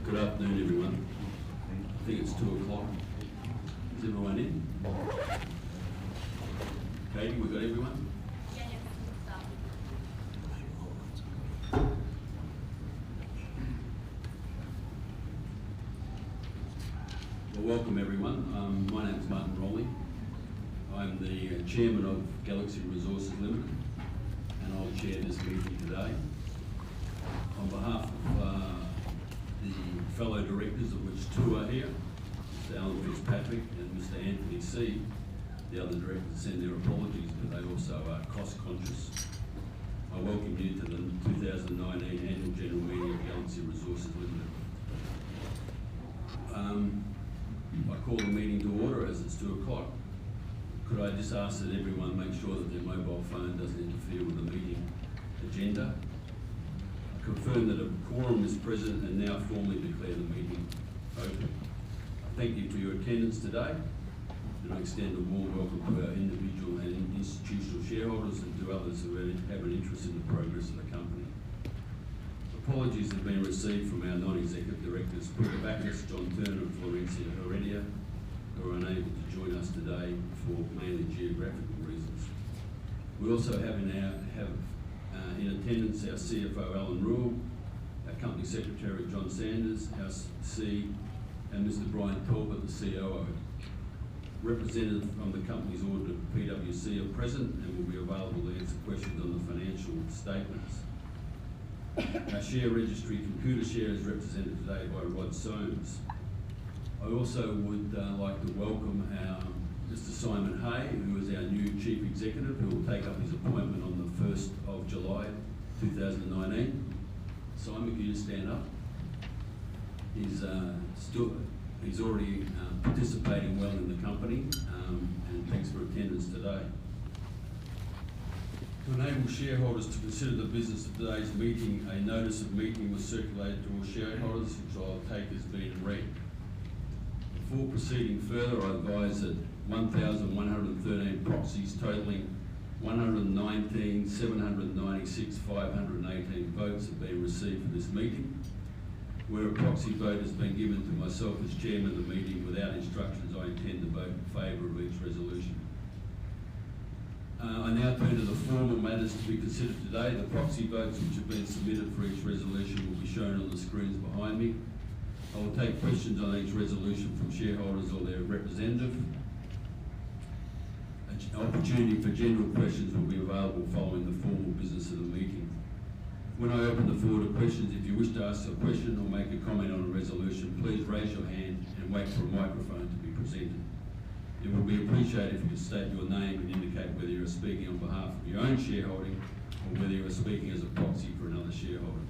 Good afternoon, everyone. I think it's 2 o'clock. Is everyone in? Katie, we got everyone? Well, welcome everyone. My name is Martin Rowley. I'm the chairman of Galaxy Resources Limited, and I'll chair this meeting today. On behalf of the fellow directors, of which 2 are here, Mr. Alan Fitzpatrick and Mr. Anthony C. The other directors send their apologies, but they also are cost conscious. I welcome you to the 2019 Annual General Meeting of Galaxy Resources Limited. I call the meeting to order as it's 2 o'clock. Could I just ask that everyone make sure that their mobile phone doesn't interfere with the meeting agenda? I confirm that a quorum is present and now formally declare the meeting open. I thank you for your attendance today, and I extend a warm welcome to our individual and institutional shareholders and to others who have an interest in the progress of the company. Apologies have been received from our non-executive directors, Peter Backus, John Turner and Florencia Heredia, who are unable to join us today for mainly geographical reasons. We also have in attendance our CFO Alan Rule, our Company Secretary John Sanders, our C, and Mr. Brian Talbot, the COO. Representatives from the company's auditor PwC are present and will be available to answer questions on the financial statements. Our share registry Computershare is represented today by Rod Soames. I also would like to welcome our Mr. Simon Hay, who is our new Chief Executive, who will take up his appointment on the 1st of July 2019. Simon, can you stand up? He's already participating well in the company, and thanks for attendance today. To enable shareholders to consider the business of today's meeting, a notice of meeting was circulated to all shareholders, which I'll take as being read. Before proceeding further, I advise that 1,113 proxies totaling 119,796,518 votes have been received for this meeting. Where a proxy vote has been given to myself as chairman of the meeting without instructions, I intend to vote in favour of each resolution. I now turn to the formal matters to be considered today. The proxy votes which have been submitted for each resolution will be shown on the screens behind me. I will take questions on each resolution from shareholders or their representative. An opportunity for general questions will be available following the formal business of the meeting. When I open the floor to questions, if you wish to ask a question or make a comment on a resolution, please raise your hand and wait for a microphone to be presented. It would be appreciated if you could state your name and indicate whether you are speaking on behalf of your own shareholding or whether you are speaking as a proxy for another shareholder.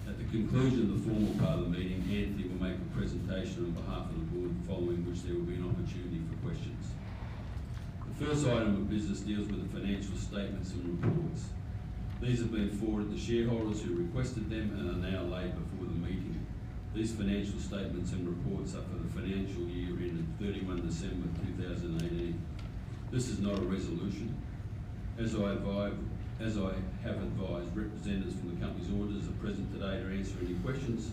At the conclusion of the formal part of the meeting, Anthony will make a presentation on behalf of the board, following which there will be an opportunity for questions. The first item of business deals with the financial statements and reports. These have been forwarded to shareholders who requested them and are now laid before the meeting. These financial statements and reports are for the financial year ended 31 December 2018. This is not a resolution. As I have advised, representatives from the company's auditors are present today to answer any questions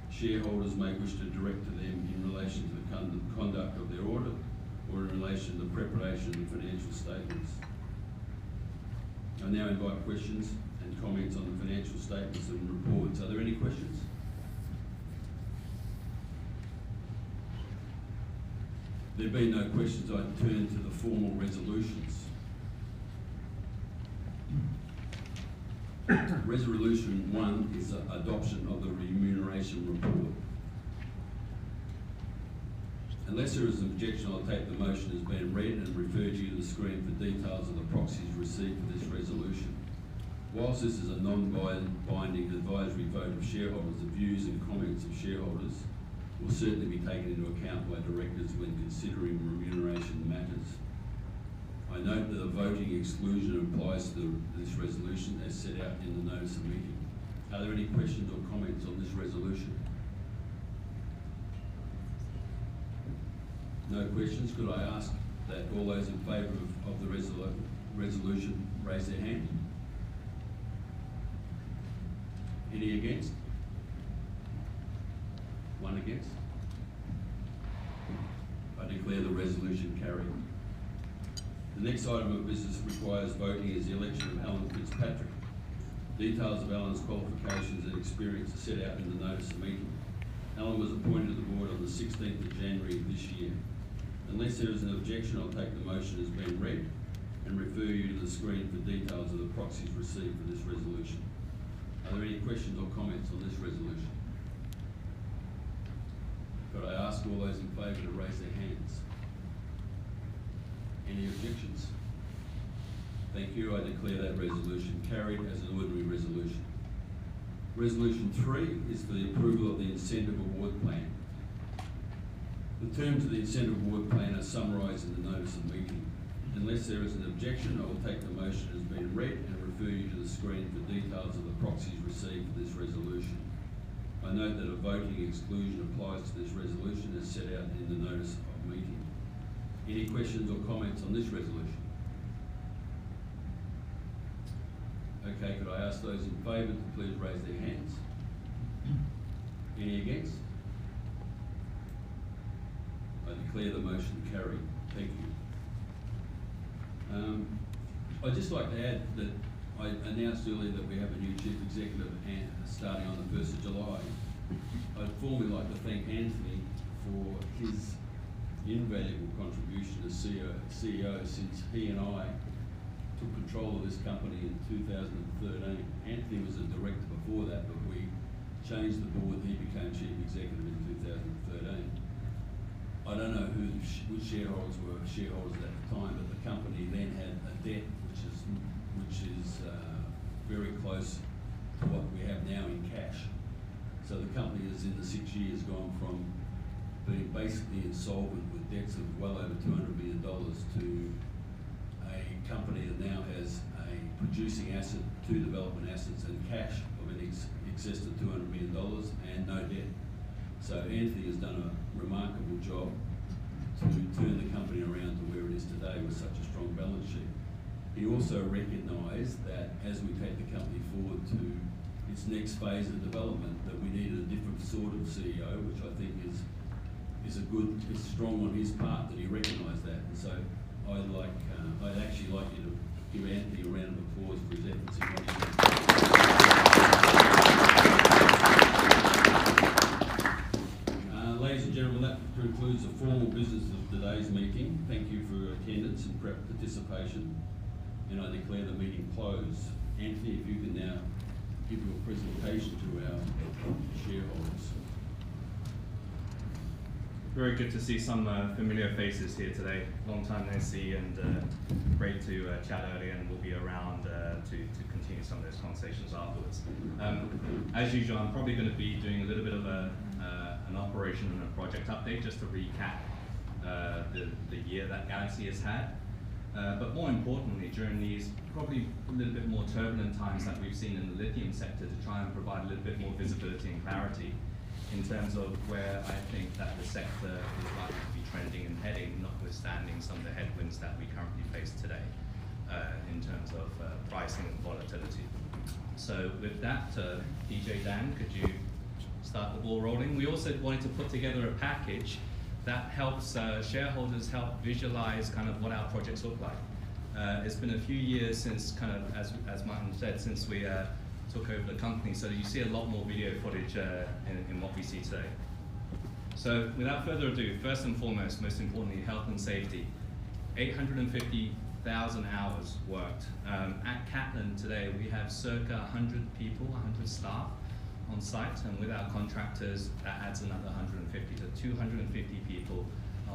shareholders may wish to direct to them in relation to the conduct of their audit or in relation to the preparation of the financial statements. I now invite questions and comments on the financial statements and reports. Are there any questions? There being no questions, I turn to the formal resolutions. Resolution 1 is the adoption of the remuneration report. Unless there is an objection, I'll take the motion as being read and refer you to the screen for details of the proxies received for this resolution. Whilst this is a non-binding advisory vote of shareholders, the views and comments of shareholders will certainly be taken into account by directors when considering remuneration matters. I note that a voting exclusion applies to this resolution as set out in the notice of meeting. Are there any questions or comments on this resolution? No questions. Could I ask that all those in favour of the resolution raise their hand? Any against? Anyone against? I declare the resolution carried. The next item of business requires voting is the election of Alan Fitzpatrick. Details of Alan's qualifications and experience are set out in the notice of meeting. Alan was appointed to the board on the 16th of January of this year. Unless there is an objection, I'll take the motion as being read and refer you to the screen for details of the proxies received for this resolution. Are there any questions or comments on this resolution? Could I ask all those in favour to raise their hands? Any objections? Thank you. I declare that resolution carried as an ordinary resolution. Resolution 3 is for the approval of the Incentive Award Plan. The terms of the Incentive Award Plan are summarised in the notice of meeting. Unless there is an objection, I will take the motion as being read and refer you to the screen for details of the proxies received for this resolution. I note that a voting exclusion applies to this resolution as set out in the notice of meeting. Any questions or comments on this resolution? Okay, could I ask those in favour to please raise their hands? Any against? I declare the motion carried. Thank you. I'd just like to add that I announced earlier that we have a new Chief Executive starting on the 1st of July. I'd formally like to thank Anthony for his invaluable contribution as CEO since he and I took control of this company in 2013. Anthony was a director before that, but we changed the board. He became Chief Executive in 2013. I don't know which shareholders were shareholders at the time, but the company then had a debt which is very close to what we have now in cash. So the company has in the 6 years gone from being basically insolvent with debts of well over $200 million to a company that now has a producing asset, 2 development assets and cash of in excess of $200 million and no debt. So Anthony has done a remarkable job to turn the company around to where it is today with such a strong balance sheet. He also recognised that as we take the company forward to its next phase of development, that we needed a different sort of CEO, which I think is strong on his part that he recognised that. And so I'd actually like you to give Anthony a round of applause for his efforts in running this. Ladies and gentlemen, that concludes the formal business of today's meeting. Thank you for your attendance and participation, and I declare the meeting closed. Anthony, if you can now give your presentation to our shareholders. Very good to see some familiar faces here today. Long time no see, and great to chat earlier, and we'll be around to continue some of those conversations afterwards. As usual, I'm probably going to be doing a little bit of an operation and a project update just to recap the year that Galaxy has had. But more importantly, during these probably a little bit more turbulent times that we've seen in the lithium sector, to try and provide a little bit more visibility and clarity in terms of where I think that the sector is likely to be trending and heading, notwithstanding some of the headwinds that we currently face today in terms of pricing and volatility. So with that, DJ Dan, could you start the ball rolling? We also wanted to put together a package that helps shareholders help visualize kind of what our projects look like. It's been a few years since kind of, as Martin said, since we took over the company, so you see a lot more video footage in what we see today. So without further ado, first and foremost, most importantly, health and safety. 850,000 hours worked. At Cattlin today, we have circa 100 people, 100 staff on site, and with our contractors, that adds another 150 to 250 people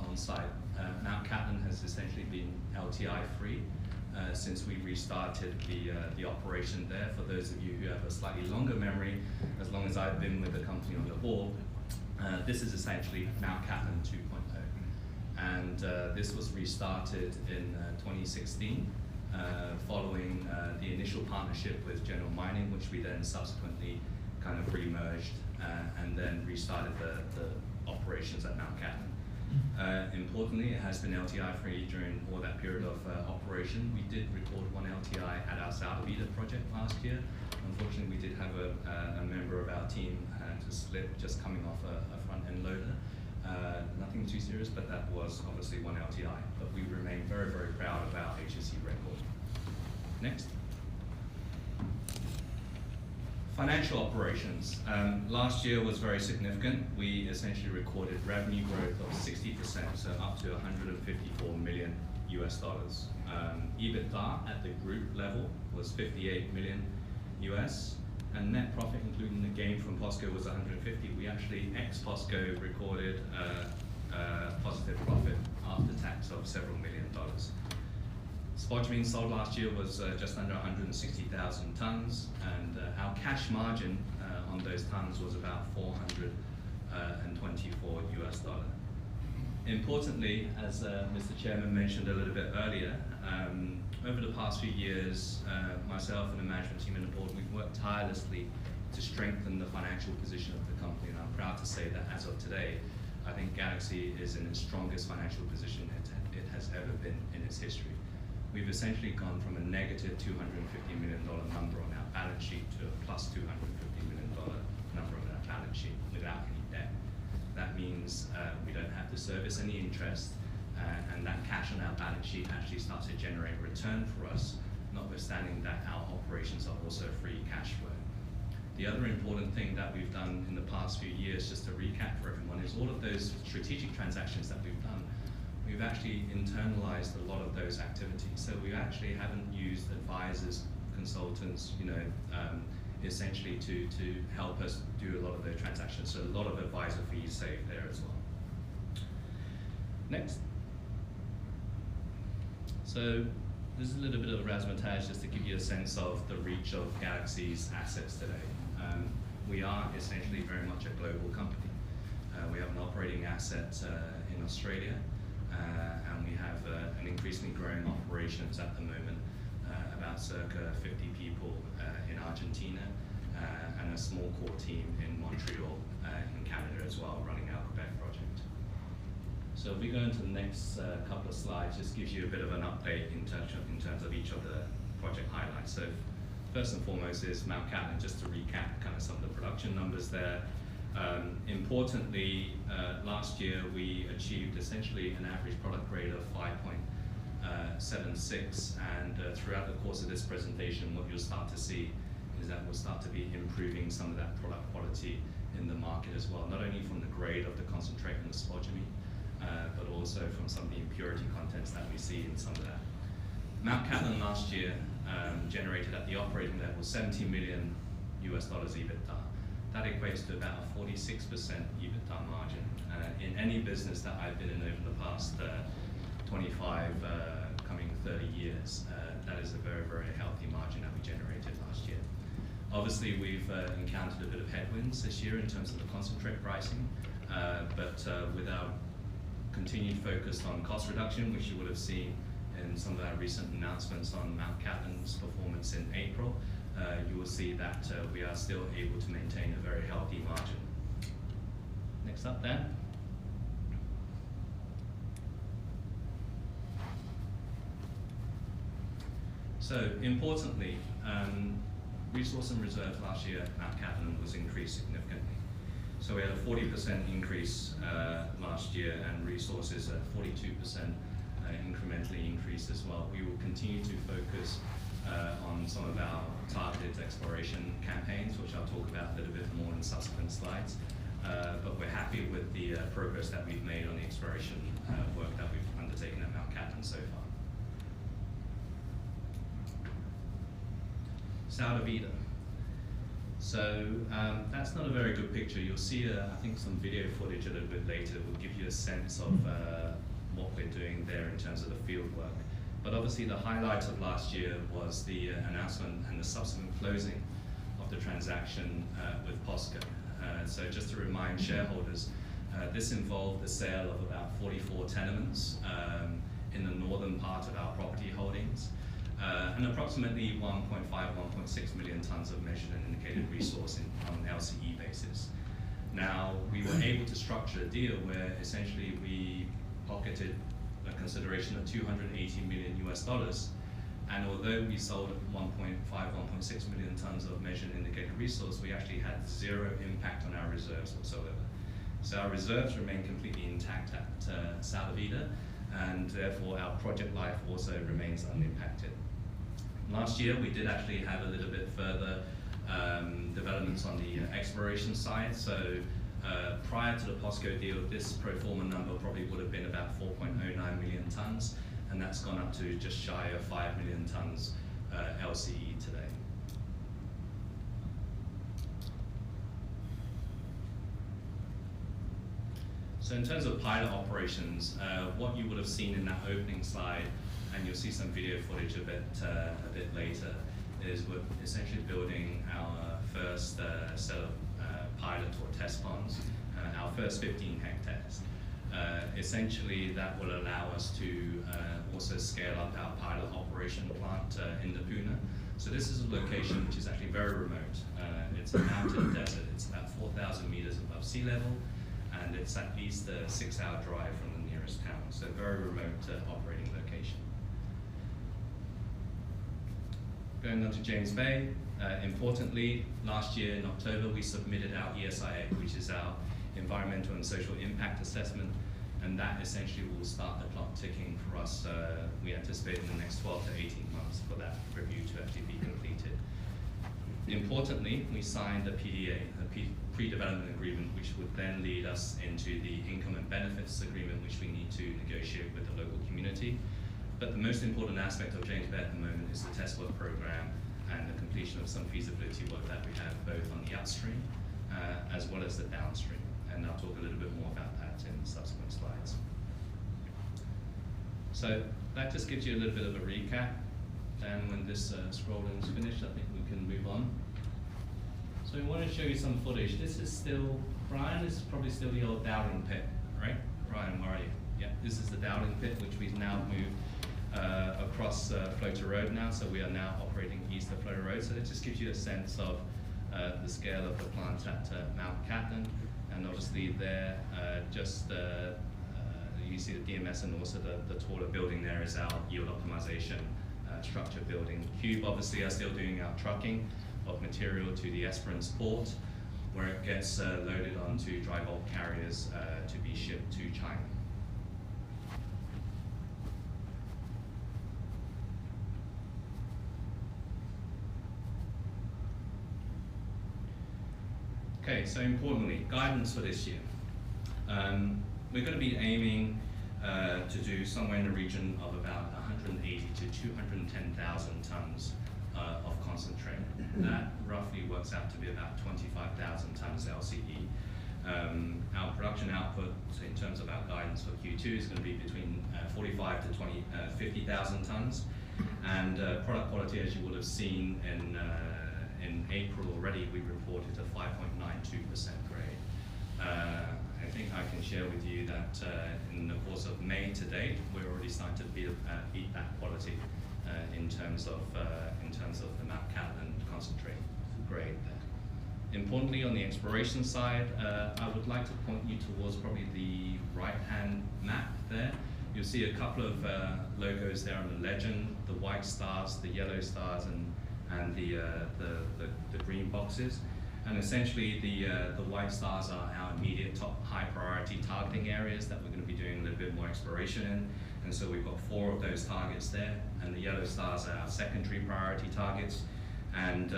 on site. Mount Cattlin has essentially been LTI free since we restarted the operation there. For those of you who have a slightly longer memory, as long as I've been with the company on the board, this is essentially Mount Cattlin 2.0. And this was restarted in 2016, following the initial partnership with General Mining, which we then subsequently kind of re-merged and then restarted the operations at Mount Cattlin. Importantly, it has been LTI free during all that period of operation. We did record one LTI at our Vida project last year. Unfortunately, we did have a member of our team to slip just coming off a front end loader. Nothing too serious, but that was obviously one LTI. But we remain very, very proud of our HSE record. Next. Financial operations. Last year was very significant. We essentially recorded revenue growth of 60%, so up to 154 million US dollars. EBITDA at the group level was 58 million US, and net profit, including the gain from POSCO, was 150. We actually, ex-POSCO, recorded a positive profit after tax of several $million. Spodumene sold last year was just under 160,000 tons, and our cash margin on those tons was about 424 US dollar. Importantly, as Mr. Chairman mentioned a little bit earlier, over the past few years, myself and the management team and the board, we've worked tirelessly to strengthen the financial position of the company, and I'm proud to say that as of today, I think Galaxy is in its strongest financial position it has ever been in its history. We've essentially gone from a negative $250 million number on our balance sheet to a plus $250 million number on our balance sheet without any debt. That means we don't have to service any interest, and that cash on our balance sheet actually starts to generate return for us, notwithstanding that our operations are also free cash flow. The other important thing that we've done in the past few years, just to recap for everyone, is all of those strategic transactions that we've done, we've actually internalized a lot of those activities. So we actually haven't used advisors, consultants, essentially to help us do a lot of those transactions. So a lot of advisor fees saved there as well. Next. So this is a little bit of a razzmatazz just to give you a sense of the reach of Galaxy's assets today. We are essentially very much a global company. We have an operating asset in Australia, and we have an increasingly growing operations at the moment, about circa 50 people in Argentina, and a small core team in Montreal in Canada as well, running our Quebec project. So if we go into the next couple of slides, just gives you a bit of an update in terms of each of the project highlights. So first and foremost is Mount Cattlin, just to recap kind of some of the production numbers there. Importantly, last year we achieved essentially an average product grade of 5.76, and throughout the course of this presentation, what you'll start to see is that we'll start to be improving some of that product quality in the market as well, not only from the grade of the concentrate and the spodumene, but also from some of the impurity contents that we see in some of that. Mount Cattlin last year generated at the operating level $70 million US EBITDA. That equates to about a 46% EBITDA margin. In any business that I've been in over the past 25, coming 30 years, that is a very, very healthy margin that we generated last year. Obviously, we've encountered a bit of headwinds this year in terms of the concentrate pricing, but with our continued focus on cost reduction, which you would have seen in some of our recent announcements on Mount Cattlin's performance in April, you will see that we are still able to maintain a very healthy margin. Next up then. So importantly, resource and reserve last year at Mount Cattlin was increased significantly. So we had a 40% increase last year, and resources at 42% incrementally increased as well. We will continue to focus on some of our targeted exploration campaigns, which I'll talk about a little bit more in subsequent slides. But we're happy with the progress that we've made on the exploration work that we've undertaken at Mount Cattlin so far. Salar Vida. So that's not a very good picture. You'll see, I think, some video footage a little bit later that will give you a sense of what we're doing there in terms of the field work. But obviously the highlight of last year was the announcement and the subsequent closing of the transaction with POSCO. So just to remind shareholders, this involved the sale of about 44 tenements in the northern part of our property holdings, and approximately 1.6 million tons of measured and indicated resource on an LCE basis. Now, we were able to structure a deal where essentially we pocketed a consideration of $280 million US, And although we sold 1.6 million tons of measured and indicated resource, we actually had zero impact on our reserves whatsoever. So our reserves remain completely intact at Salar Vida, and therefore our project life also remains unimpacted. Last year we did actually have a little bit further developments on the exploration side. So prior to the POSCO deal, this pro forma number probably would have been about 4.09 million tons, and that's gone up to just shy of 5 million tons LCE today. So in terms of pilot operations, what you would have seen in that opening slide, and you'll see some video footage a bit later, is we're essentially building our first set of pilot or test ponds, our first 15 hectares. Essentially, that will allow us to also scale up our pilot operation plant in the Puna. So this is a location which is actually very remote. It's a mountain desert. It's about 4,000 meters above sea level, and it's at least a 6-hour drive from the nearest town. So very remote operating location. Going on to James Bay, importantly, last year in October we submitted our ESIA, which is our Environmental and Social Impact Assessment, and that essentially will start the clock ticking for us. We anticipate in the next 12 to 18 months for that review to actually be completed. Importantly, we signed a PDA, a pre-development agreement, which would then lead us into the income and benefits agreement, which we need to negotiate with the local community. But the most important aspect of James Bay at the moment is the test work program and the completion of some feasibility work that we have both on the upstream as well as the downstream. And I'll talk a little bit more about that in subsequent slides. So that just gives you a little bit of a recap. And when this scrolling is finished, I think we can move on. So we want to show you some footage. This is still, Brian, this is probably still the old Dowling pit, right? Brian, where are you? Yeah, this is the Dowling pit, which we've now moved across Floater Road now. So we are now operating east of Floater Road. So that just gives you a sense of the scale of the plant at Mount Cattlin. And obviously there, you see the DMS, and also the taller building there is our yield optimization structure building. Cube obviously are still doing our trucking of material to the Esperance port, where it gets loaded onto dry bulk carriers to be shipped to China. Okay, so importantly, guidance for this year. We're going to be aiming to do somewhere in the region of about 180 to 210,000 tons of concentrate. That roughly works out to be about 25,000 tons LCE. Our production output, so in terms of our guidance for Q2, is going to be between 45 to 50,000 tons. And product quality, as you will have seen in April already, we reported a 5.92% grade. I think I can share with you that in the course of May to date, we're already starting to beat that quality in terms of the Mount Cattlin concentrate grade there. Importantly, on the exploration side, I would like to point you towards probably the right-hand map there. You'll see a couple of logos there on the legend, the white stars, the yellow stars, and the green boxes. And essentially the white stars are our immediate top high priority targeting areas that we're going to be doing a little bit more exploration in. And so we've got 4 of those targets there, and the yellow stars are our secondary priority targets, and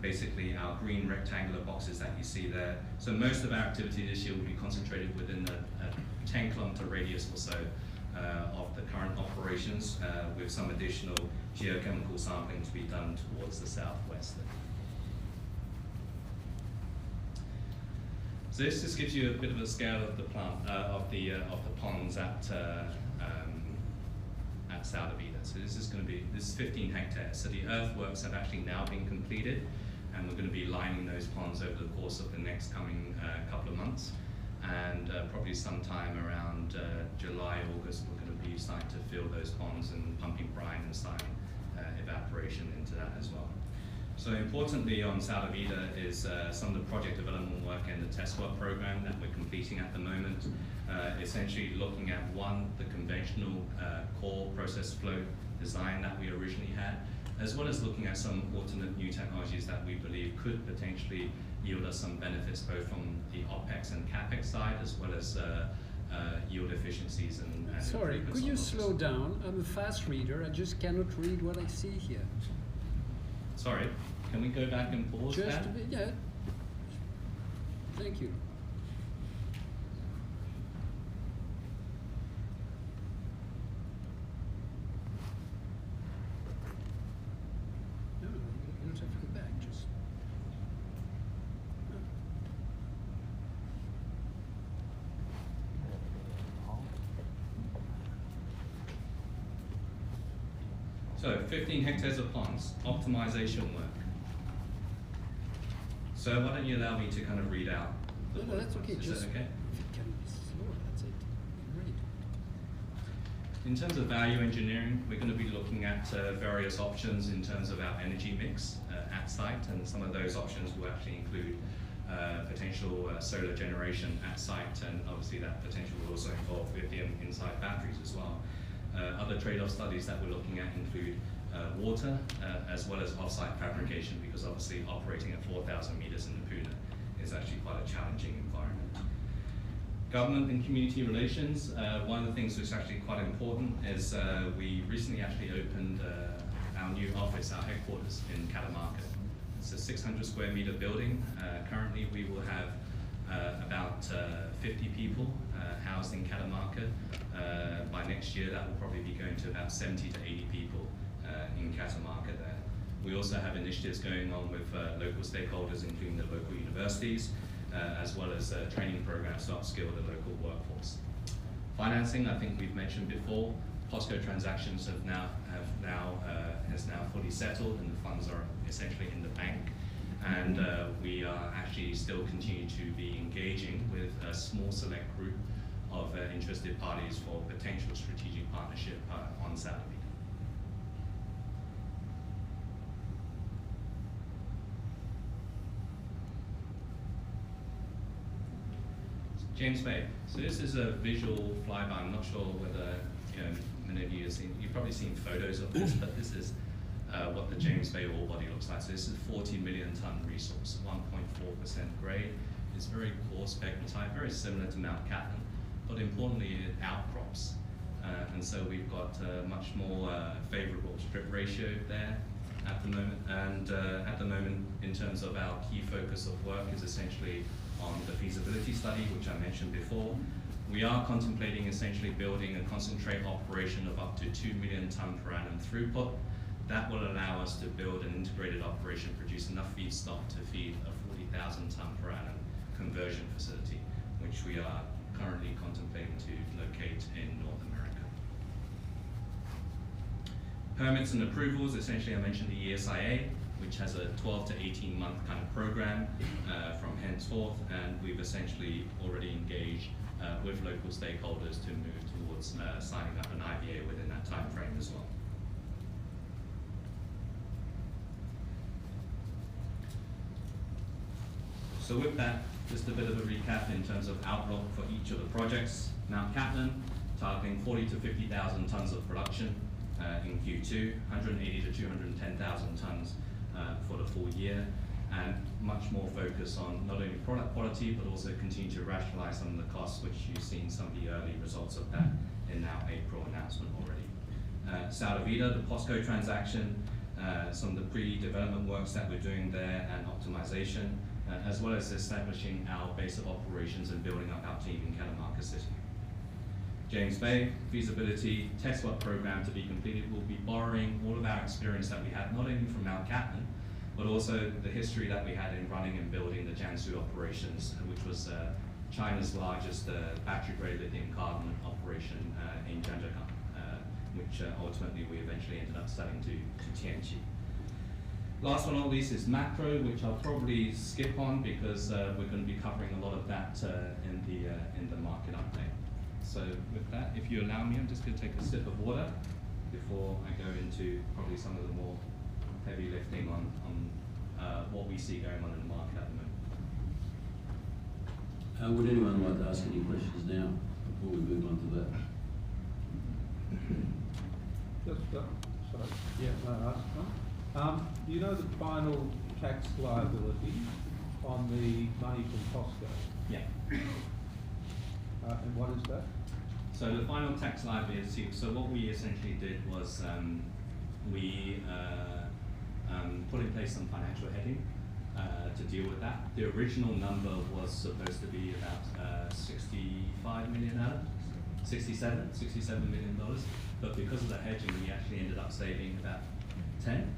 basically our green rectangular boxes that you see there. So most of our activity this year will be concentrated within a 10-kilometer radius or so of the current operations, with some additional geochemical sampling to be done towards the southwest there. So this just gives you a bit of a scale of the plant, of the ponds at Salar Vida. So this is 15 hectares. So the earthworks have actually now been completed, and we're going to be lining those ponds over the course of the next coming couple of months. And probably sometime around July, August, we're going to be starting to fill those ponds and pumping brine and starting evaporation into that as well. So importantly on Salar Vida is some of the project development work and the test work program that we're completing at the moment. Essentially looking at one, the conventional core process flow design that we originally had, as well as looking at some alternate new technologies that we believe could potentially yield us some benefits both from the OPEX and CAPEX side, as well as yield efficiencies and Sorry, could you slow down? I'm a fast reader, I just cannot read what I see here. Sorry, can we go back and pause Just that? a bit, yeah. Thank you. No, you don't have to go back, just. So 15 hectares of plants, optimization work. So why don't you allow me to kind of read out the No, that's okay. Is Just that okay? if it can be slower, that's it. Great. In terms of value engineering, we're going to be looking at various options in terms of our energy mix at site, and some of those options will actually include potential solar generation at site, and obviously that potential will also involve lithium inside batteries as well. Other trade-off studies that we're looking at include water as well as off-site fabrication, because obviously operating at 4,000 meters in the Puna is actually quite a challenging environment. Government and community relations, one of the things that's actually quite important is we recently actually opened our new office, our headquarters in Catamarca. It's a 600 square meter building. Currently we will have about 50 people housed in Catamarca. By next year that will probably be going to about 70 to 80 people in Catamarca there. We also have initiatives going on with local stakeholders, including the local universities, as well as training programs to upskill the local workforce. Financing, I think we've mentioned before, POSCO transactions has now fully settled, and the funds are essentially in the bank. And we are actually still continue to be engaging with a small select group of interested parties for potential strategic partnership on Salar. James Bay. So this is a visual flyby. I'm not sure whether many of you have seen. You've probably seen photos of this, but this is what the James Bay ore body looks like. So this is a 40 million ton resource, 1.4% grade. It's very coarse pegmatite, very similar to Mount Cattlin, but importantly it outcrops. And so we've got a much more favorable strip ratio there at the moment. And at the moment, in terms of our key focus of work is essentially on the feasibility study, which I mentioned before. We are contemplating essentially building a concentrate operation of up to 2 million ton per annum throughput. That will allow us to build an integrated operation, produce enough feedstock to feed a 40,000 ton per annum conversion facility, which we are currently contemplating to locate in North America. Permits and approvals, essentially I mentioned the ESIA, which has a 12 to 18 month kind of program from henceforth, and we've essentially already engaged with local stakeholders to move towards signing up an IBA within that time frame as well. So with that, just a bit of a recap in terms of outlook for each of the projects. Mount Cattlin, targeting 40 to 50,000 tons of production in Q2, 180 to 210,000 tons for the full year, and much more focus on not only product quality, but also continue to rationalize some of the costs, which you've seen some of the early results of that in our April announcement already. Salar Vida, the POSCO transaction, some of the pre-development works that we're doing there and optimization, as well as establishing our base of operations and building up our team in Catamarca City. James Bay, feasibility test work program to be completed. We'll be borrowing all of our experience that we had, not only from Mount Cattlin, but also the history that we had in running and building the Jiangsu operations, which was China's largest battery-grade lithium carbon operation in Zhangjiagang, which ultimately we eventually ended up selling to Tianqi. Last but not least is macro, which I'll probably skip on because we're going to be covering a lot of that in the market update. So with that, if you allow me, I'm just going to take a sip of water before I go into probably some of the more heavy lifting on what we see going on in the market at the moment. Would anyone like to ask any questions now before we move on to that? Just, sorry. Yeah, may I ask one? Do you know the final tax liability on the money from Costco? Yeah. And what is that? So the final tax liability, so what we essentially did was we put in place some financial hedging to deal with that. The original number was supposed to be about 65 million out, $67 million. But because of the hedging, we actually ended up saving about 10.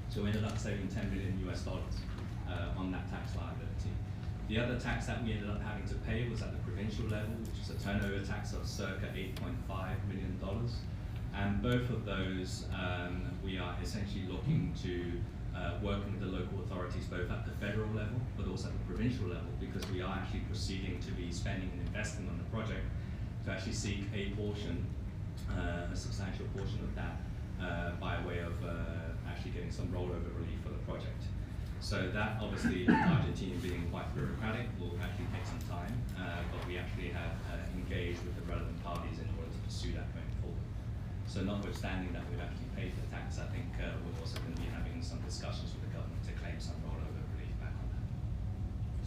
So we ended up saving $10 million on that tax liability. The other tax that we ended up having to pay was at the provincial level, which is a turnover tax of circa $8.5 million. And both of those, we are essentially looking to working with the local authorities, both at the federal level, but also at the provincial level, because we are actually proceeding to be spending and investing on the project to actually seek a portion, a substantial portion of that by way of actually getting some rollover relief for the project. So that obviously, Argentina being quite bureaucratic, will actually take some time, but we actually have engaged with the relevant parties in order to pursue that going forward. So notwithstanding that we've actually paid the tax, I think we're also going to be having some discussions with the government to claim some rollover relief back on that.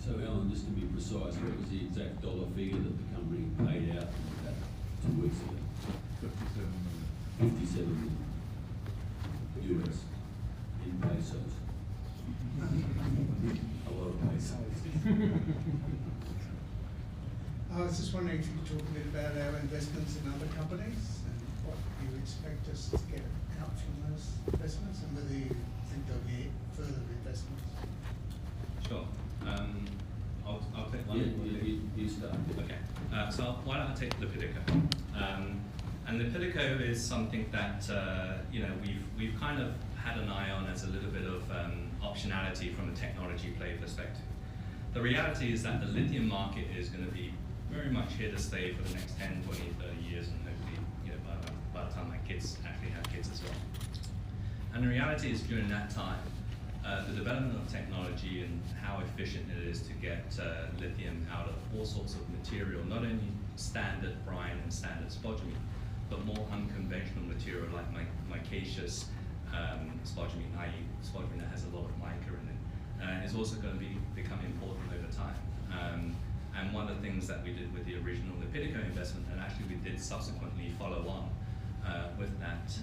So Alan, just to be precise, what was the exact dollar figure that the company paid out about 2 weeks ago? 57 million. 57 million US in pesos. A lot of pesos. I was just wondering if you could talk a bit about our investments in other companies and what you expect us to get out from those investments, and whether you think there'll be further investments. Sure. I'll take one. Yeah, you start. Okay. So why don't I take Lepidico? And Lepidico is something that we've kind of had an eye on as a little bit of optionality from a technology play perspective. The reality is that the lithium market is going to be very much here to stay for the next 10, 20, 30 years, and hopefully, by the time my kids actually have kids as well. And the reality is, during that time, the development of technology and how efficient it is to get lithium out of all sorts of material, not only standard brine and standard spodumene, but more unconventional material like micaceous spodumene, i.e. spodumene that has a lot of mica in it, is also going to become important over time. And one of the things that we did with the original Lepidico investment, and actually we did subsequently follow on with that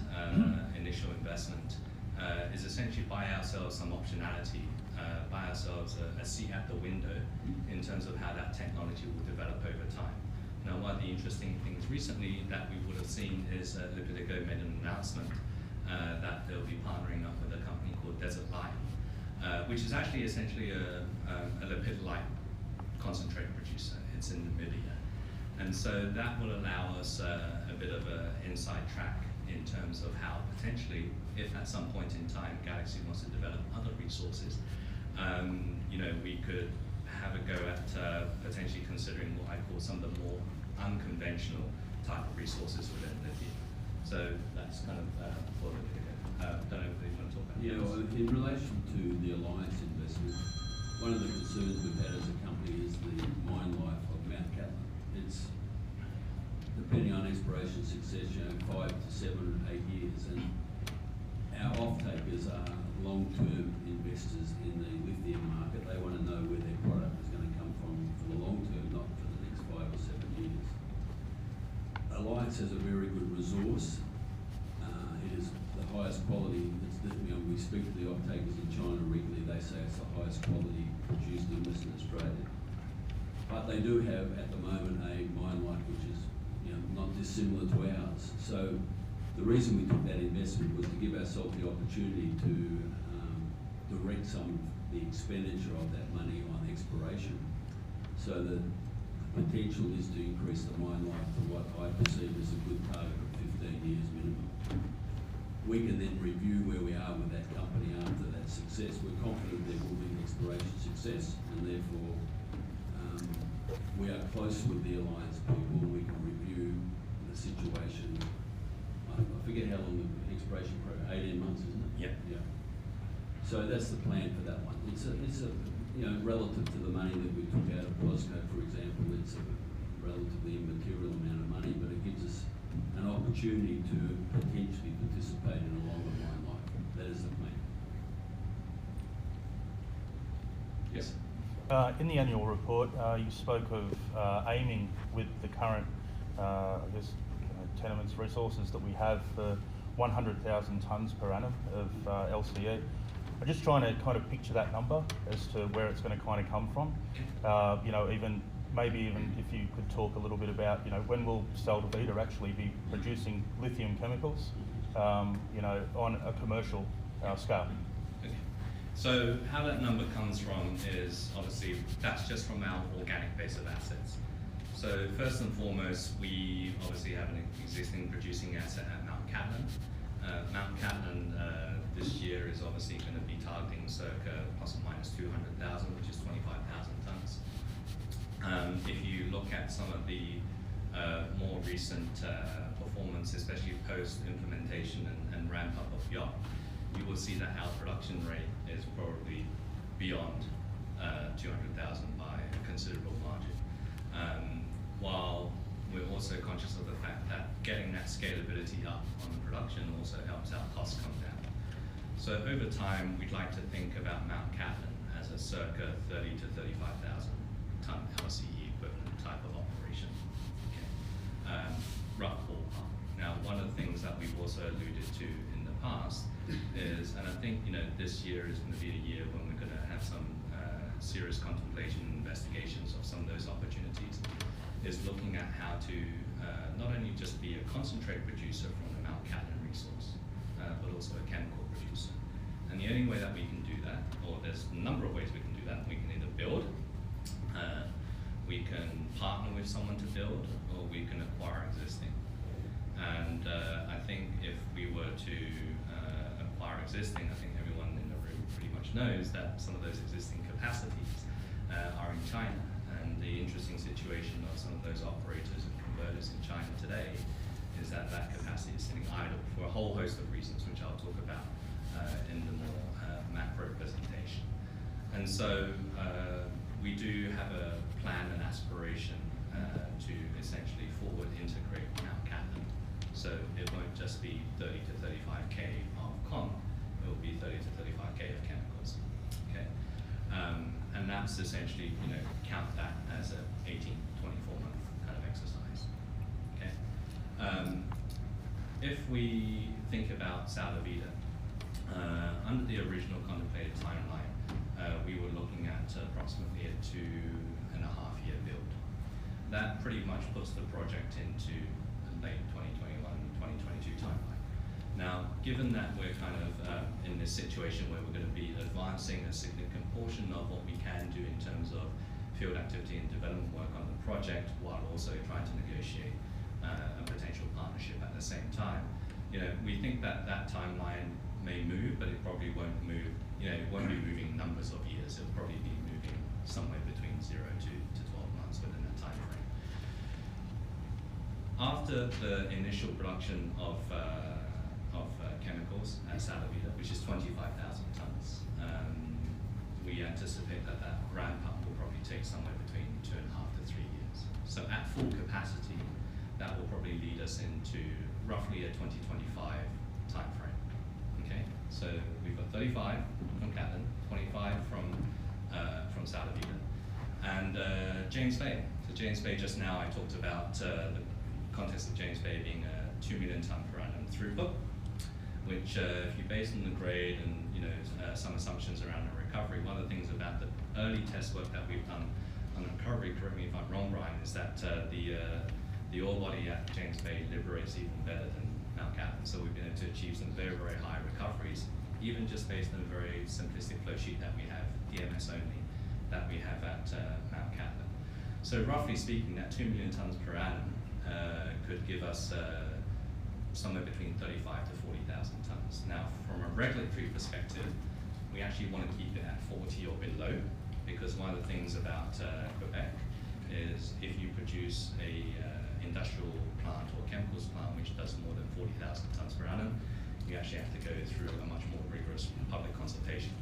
initial investment, is essentially buy ourselves some optionality, buy ourselves a seat at the window in terms of how that technology will develop over time. Now, one of the interesting things recently that we would have seen is Lepidico made an announcement that they'll be partnering up with a company called Desert Lime, which is actually essentially a lepidolite concentrate producer. It's in Namibia. And so that will allow us a bit of an inside track in terms of how potentially, if at some point in time Galaxy wants to develop other resources, we could have a go at potentially considering what I call some of the more unconventional type of resources within lithium. So that's kind of for the don't know if you want to talk about Yeah, well, in relation to the Alliance investment, one of the concerns we've had as a company is the mine life of Mount Cattlin. It's, depending on exploration success, 5 to 7 and 8 years, and our off-takers are long-term investors in the lithium market. They want to know where their product is going to come from for the long term, not for the next 5 or 7 years. Alliance has a very good resource. It is the highest quality. We speak to the off-takers in China regularly. They say it's the highest quality produced in Western Australia. But they do have, at the moment, a mine life which is not dissimilar to ours. So the reason we took that investment was to give ourselves the opportunity to direct some of the expenditure of that money on exploration. So the potential is to increase the mine life to what I perceive as a good target of 15 years minimum. We can then review where we are with that company after that success. We're confident there will be an exploration success, and therefore we are close with the Alliance people. We can review the situation. I forget how long the exploration program, 18 months, isn't it? Yep. Yeah. So that's the plan for that one. It's a, you know, relative to the money that we took out of POSCO, for example, it's a relatively immaterial amount of money, but it gives us an opportunity to potentially participate in a longer mine life. That is the plan. Yes. In the annual report, you spoke of aiming with the current, tenements resources that we have for 100,000 tonnes per annum of LCE. I'm just trying to kind of picture that number as to where it's going to kind of come from. Maybe even if you could talk a little bit about, when will Vida actually be producing lithium chemicals, on a commercial scale? Okay. So how that number comes from is obviously that's just from our organic base of assets. So first and foremost, we obviously have an existing producing asset at Mount Cattlin. Mount Cattlin this year is obviously going to be targeting circa plus or minus 200,000, which is 25,000 tonnes. If you look at some of the more recent performance, especially post-implementation and ramp-up of yacht, you will see that our production rate is probably beyond 200,000 by a considerable margin. While we're also conscious of the fact that getting that scalability up on the production also helps our costs come down. So over time, we'd like to think about Mount Cattlin as a circa 30 to 35,000 tonne LCE equivalent type of operation. Okay. Rough ballpark. Now, one of the things that we've also alluded to in the past is, and I think this year is going to be a year when we're going to have some serious contemplation and investigations of some of those opportunities, is looking at how to not only just be a concentrate producer from the Mount Cattlin resource, but also a chemical producer. And the only way that we can do that, or there's a number of ways we can do that, we can either build, we can partner with someone to build, or we can acquire existing. And I think if we were to acquire existing, I think everyone in the room pretty much knows that some of those existing capacities are in China. And the interesting situation of some of those operators and converters in China today is that that capacity is sitting idle for a whole host of reasons, which I'll talk about in the more macro presentation. And so we do have a plan and aspiration to essentially forward integrate Mount Cattlin. So it won't just be 30 to 35K of con, it will be 30 to 35K of chemicals. Okay. And that's essentially, count that as a 18, 24-month kind of exercise. Okay. If we think about Vida, under the original contemplated timeline, we were looking at approximately a 2.5-year build. That pretty much puts the project into the late 2021, 2022 timeline. Now, given that we're kind of in this situation where we're going to be advancing a significant portion of what we can do in terms of field activity and development work on the project, while also trying to negotiate a potential partnership at the same time, we think that that timeline may move, but it probably won't move. It won't be moving numbers of years. It'll probably be moving somewhere between 0 to 12 months within that time frame. After the initial production of chemicals at Vida, which is 25,000 tonnes, we anticipate that that ramp up will probably take somewhere between 2.5 to 3 years. So at full capacity, that will probably lead us into roughly a 2025 time frame. Okay, so we've got 35 from Cattlin, 25 from Vida, and James Bay. So James Bay, just now I talked about the context of James Bay being a 2 million tonne per annum throughput, which if you base on the grade and some assumptions around the recovery, one of the things about the early test work that we've done on the recovery, correct me if I'm wrong, Brian, is that the ore body at James Bay liberates even better than Mount Cattlin. So we've been able to achieve some very, very high recoveries, even just based on a very simplistic flow sheet that we have, DMS only, that we have at Mount Cattlin. So roughly speaking, that 2 million tonnes per annum could give us somewhere between 35 to 40,000 tonnes. Now, from a regulatory perspective, we actually want to keep it at 40 or below, because one of the things about Quebec is if you produce a industrial plant or chemicals plant which does more than 40,000 tonnes per annum, we actually have to go through a much more rigorous public consultation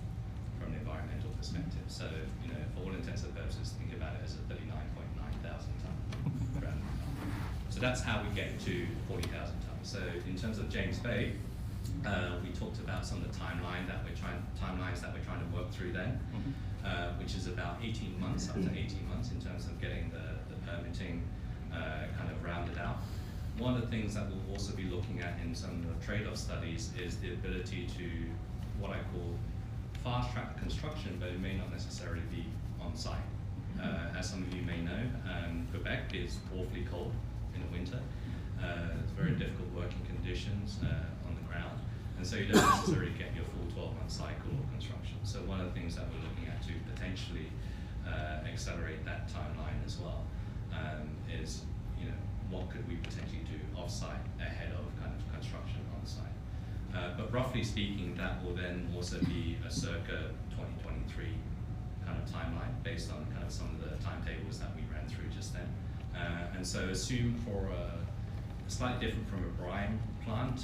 from an environmental perspective. So, you know, for all intents and purposes, think about it as a 39.9 thousand ton per annum. So that's how we get to 40,000 tons. So in terms of James Bay, we talked about some of the timelines that we're trying to work through then, which is about 18 months, up to 18 months in terms of getting the permitting kind of rounded out. One of the things that we'll also be looking at in some of the trade-off studies is the ability to what I call fast-track construction, but it may not necessarily be on site. As some of you may know, Quebec is awfully cold in the winter. It's very difficult working conditions on the ground, and so you don't necessarily get your full 12-month cycle of construction. So one of the things that we're looking at to potentially accelerate that timeline as well is, you know, what could we potentially do off-site ahead of kind of construction on-site. But roughly speaking, that will then also be a circa 2023 kind of timeline based on kind of some of the timetables that we ran through just then. And so assume for slightly different from a brine plant,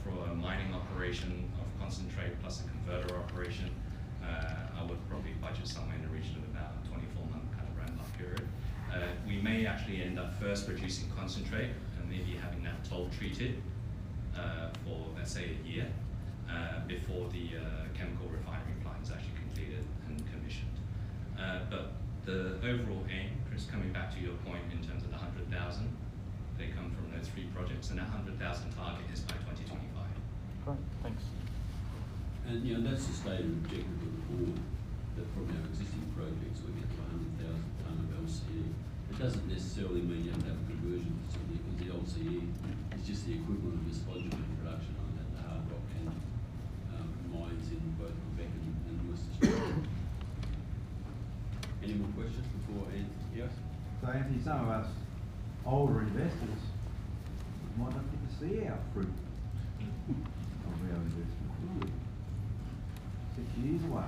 for a mining operation of concentrate plus a converter operation, I would probably budget somewhere in the region of about a 24-month kind of ramp-up period. We may actually end up first producing concentrate and maybe having that toll treated for, let's say, a year before the chemical refinery plant is actually completed and commissioned. But the overall aim, Chris, coming back to your point in terms of the 100,000, they come from those 3 projects, and that 100,000 target is by 2025. Great, thanks. And you know, that's the stated objective of the board, that from our existing projects we get to 100,000 tonne of LCE. It doesn't necessarily mean you have to have a conversion facility, because the LCE is just the equivalent of the spodumene production on that, the hard rock and mines in both Quebec and West Australia. Any more questions before Anthony? Yes? So Anthony, some of us older investors might not get to see our fruit of our investment, will we? 6 years away.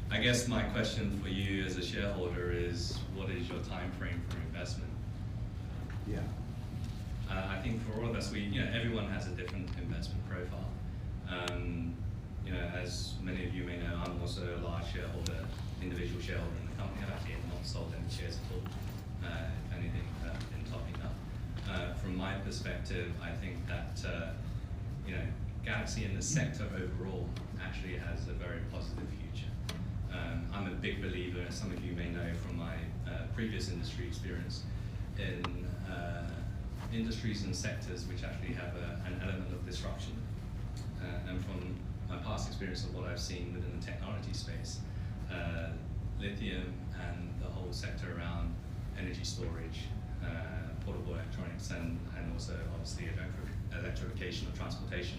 I guess my question for you as a shareholder is, what is your time frame for investment? Yeah. I think for all of us, everyone has a different investment profile. You know, as many of you may know, I'm also a large shareholder, individual shareholder in the company. I've actually not sold any shares at all. If anything, been topping up. From my perspective, I think that you know, Galaxy in the sector overall actually has a very positive future. I'm a big believer, as some of you may know from my previous industry experience, in industries and sectors which actually have an element of disruption. And from my past experience of what I've seen within the technology space, lithium and the whole sector around energy storage, portable electronics, and also obviously electrification of transportation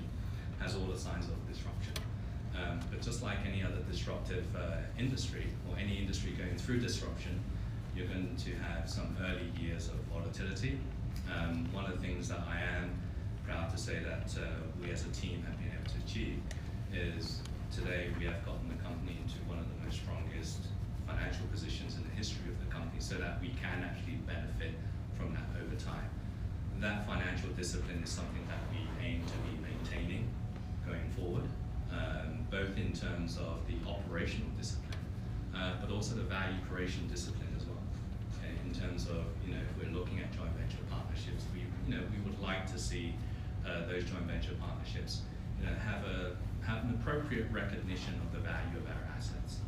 has all the signs of disruption. But just like any other disruptive industry, or any industry going through disruption, you're going to have some early years of volatility. One of the things that I am proud to say that we as a team have been able to achieve is today we have gotten the company into one of the most strongest financial positions in the history of the company, so that we can actually benefit from that over time. That financial discipline is something that we aim to be maintaining going forward, both in terms of the operational discipline, but also the value creation discipline as well. Okay? In terms of, you know, if we're looking at joint venture partnerships, we would like to see those joint venture partnerships, you know, have an appropriate recognition of the value of our assets.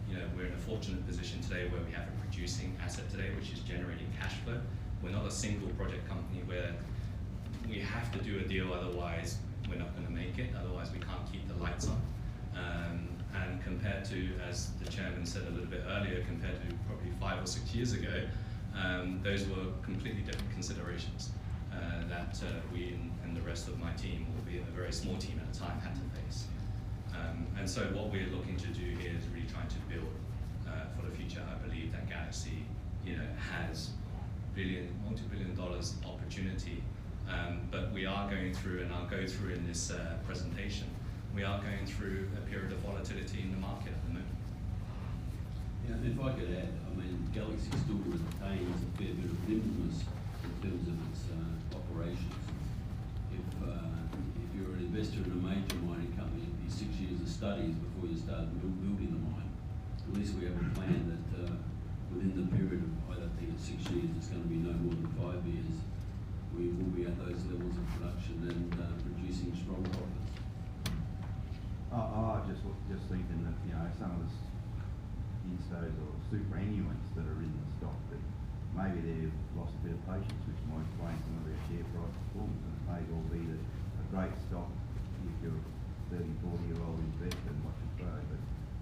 You know, we're in a fortunate position today where we have a producing asset today which is generating cash flow. We're not a single project company where we have to do a deal, otherwise we're not going to make it, otherwise we can't keep the lights on. And compared to, as the chairman said a little bit earlier, compared to probably 5 or 6 years ago, those were completely different considerations that we and the rest of my team, albeit a very small team at the time, had to face. And so what we're looking to do here is really trying to build for the future. I believe that Galaxy, you know, has multi-billion dollars opportunity, but we are going through, and I'll go through in this presentation, we are going through a period of volatility in the market at the moment. Yeah, if I could add, I mean, Galaxy still retains a fair bit of nimbleness terms of its operations. If you're an investor in a major mining company, it'd be 6 years of studies before you start building the mine. At least we have a plan that within the period of, I don't think it's 6 years, it's going to be no more than 5 years, we will be at those levels of production and producing strong profits. I just thinking that, you know, some of the instos or superannuants that are in the stock, that maybe they've lost a bit of patience, which might explain some of their share price performance. And it may well be that a great stock if you're a 30, 40-year-old investor and watch it grow, but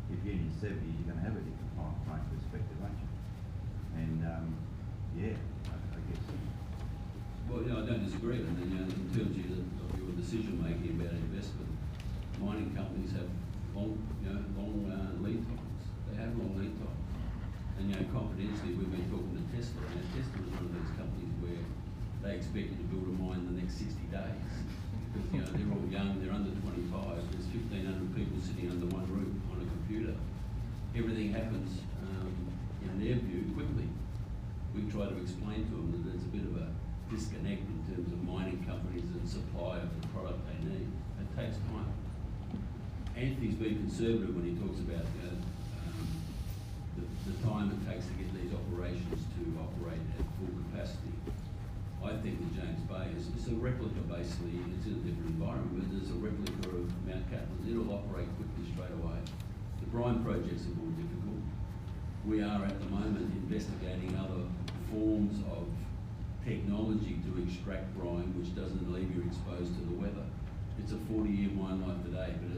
if you're in your 70s, you're going to have a different time frame perspective, aren't you? And yeah, I guess. Well, you know, I don't disagree. I mean, you know, in terms of your decision making about investment, mining companies have long lead times. They have long lead times. And you know, confidentially, we've been talking to Tesla. Now, Tesla is one of those companies where they expect you to build a mine in the next 60 days. Because you know, they're all young, they're under 25. There's 1,500 people sitting under one roof on a computer. Everything happens, in their view, quickly. We try to explain to them that there's a bit of a disconnect in terms of mining companies and supply of the product they need. It takes time. Anthony's been conservative when he talks about the time it takes to get these operations to operate at full capacity. I think that James Bay is a replica, basically. It's in a different environment, but it's a replica of Mount Cattlin. It'll operate quickly straight away. The brine projects are more difficult. We are at the moment investigating other forms of technology to extract brine which doesn't leave you exposed to the weather. It's a 40-year mine life today, but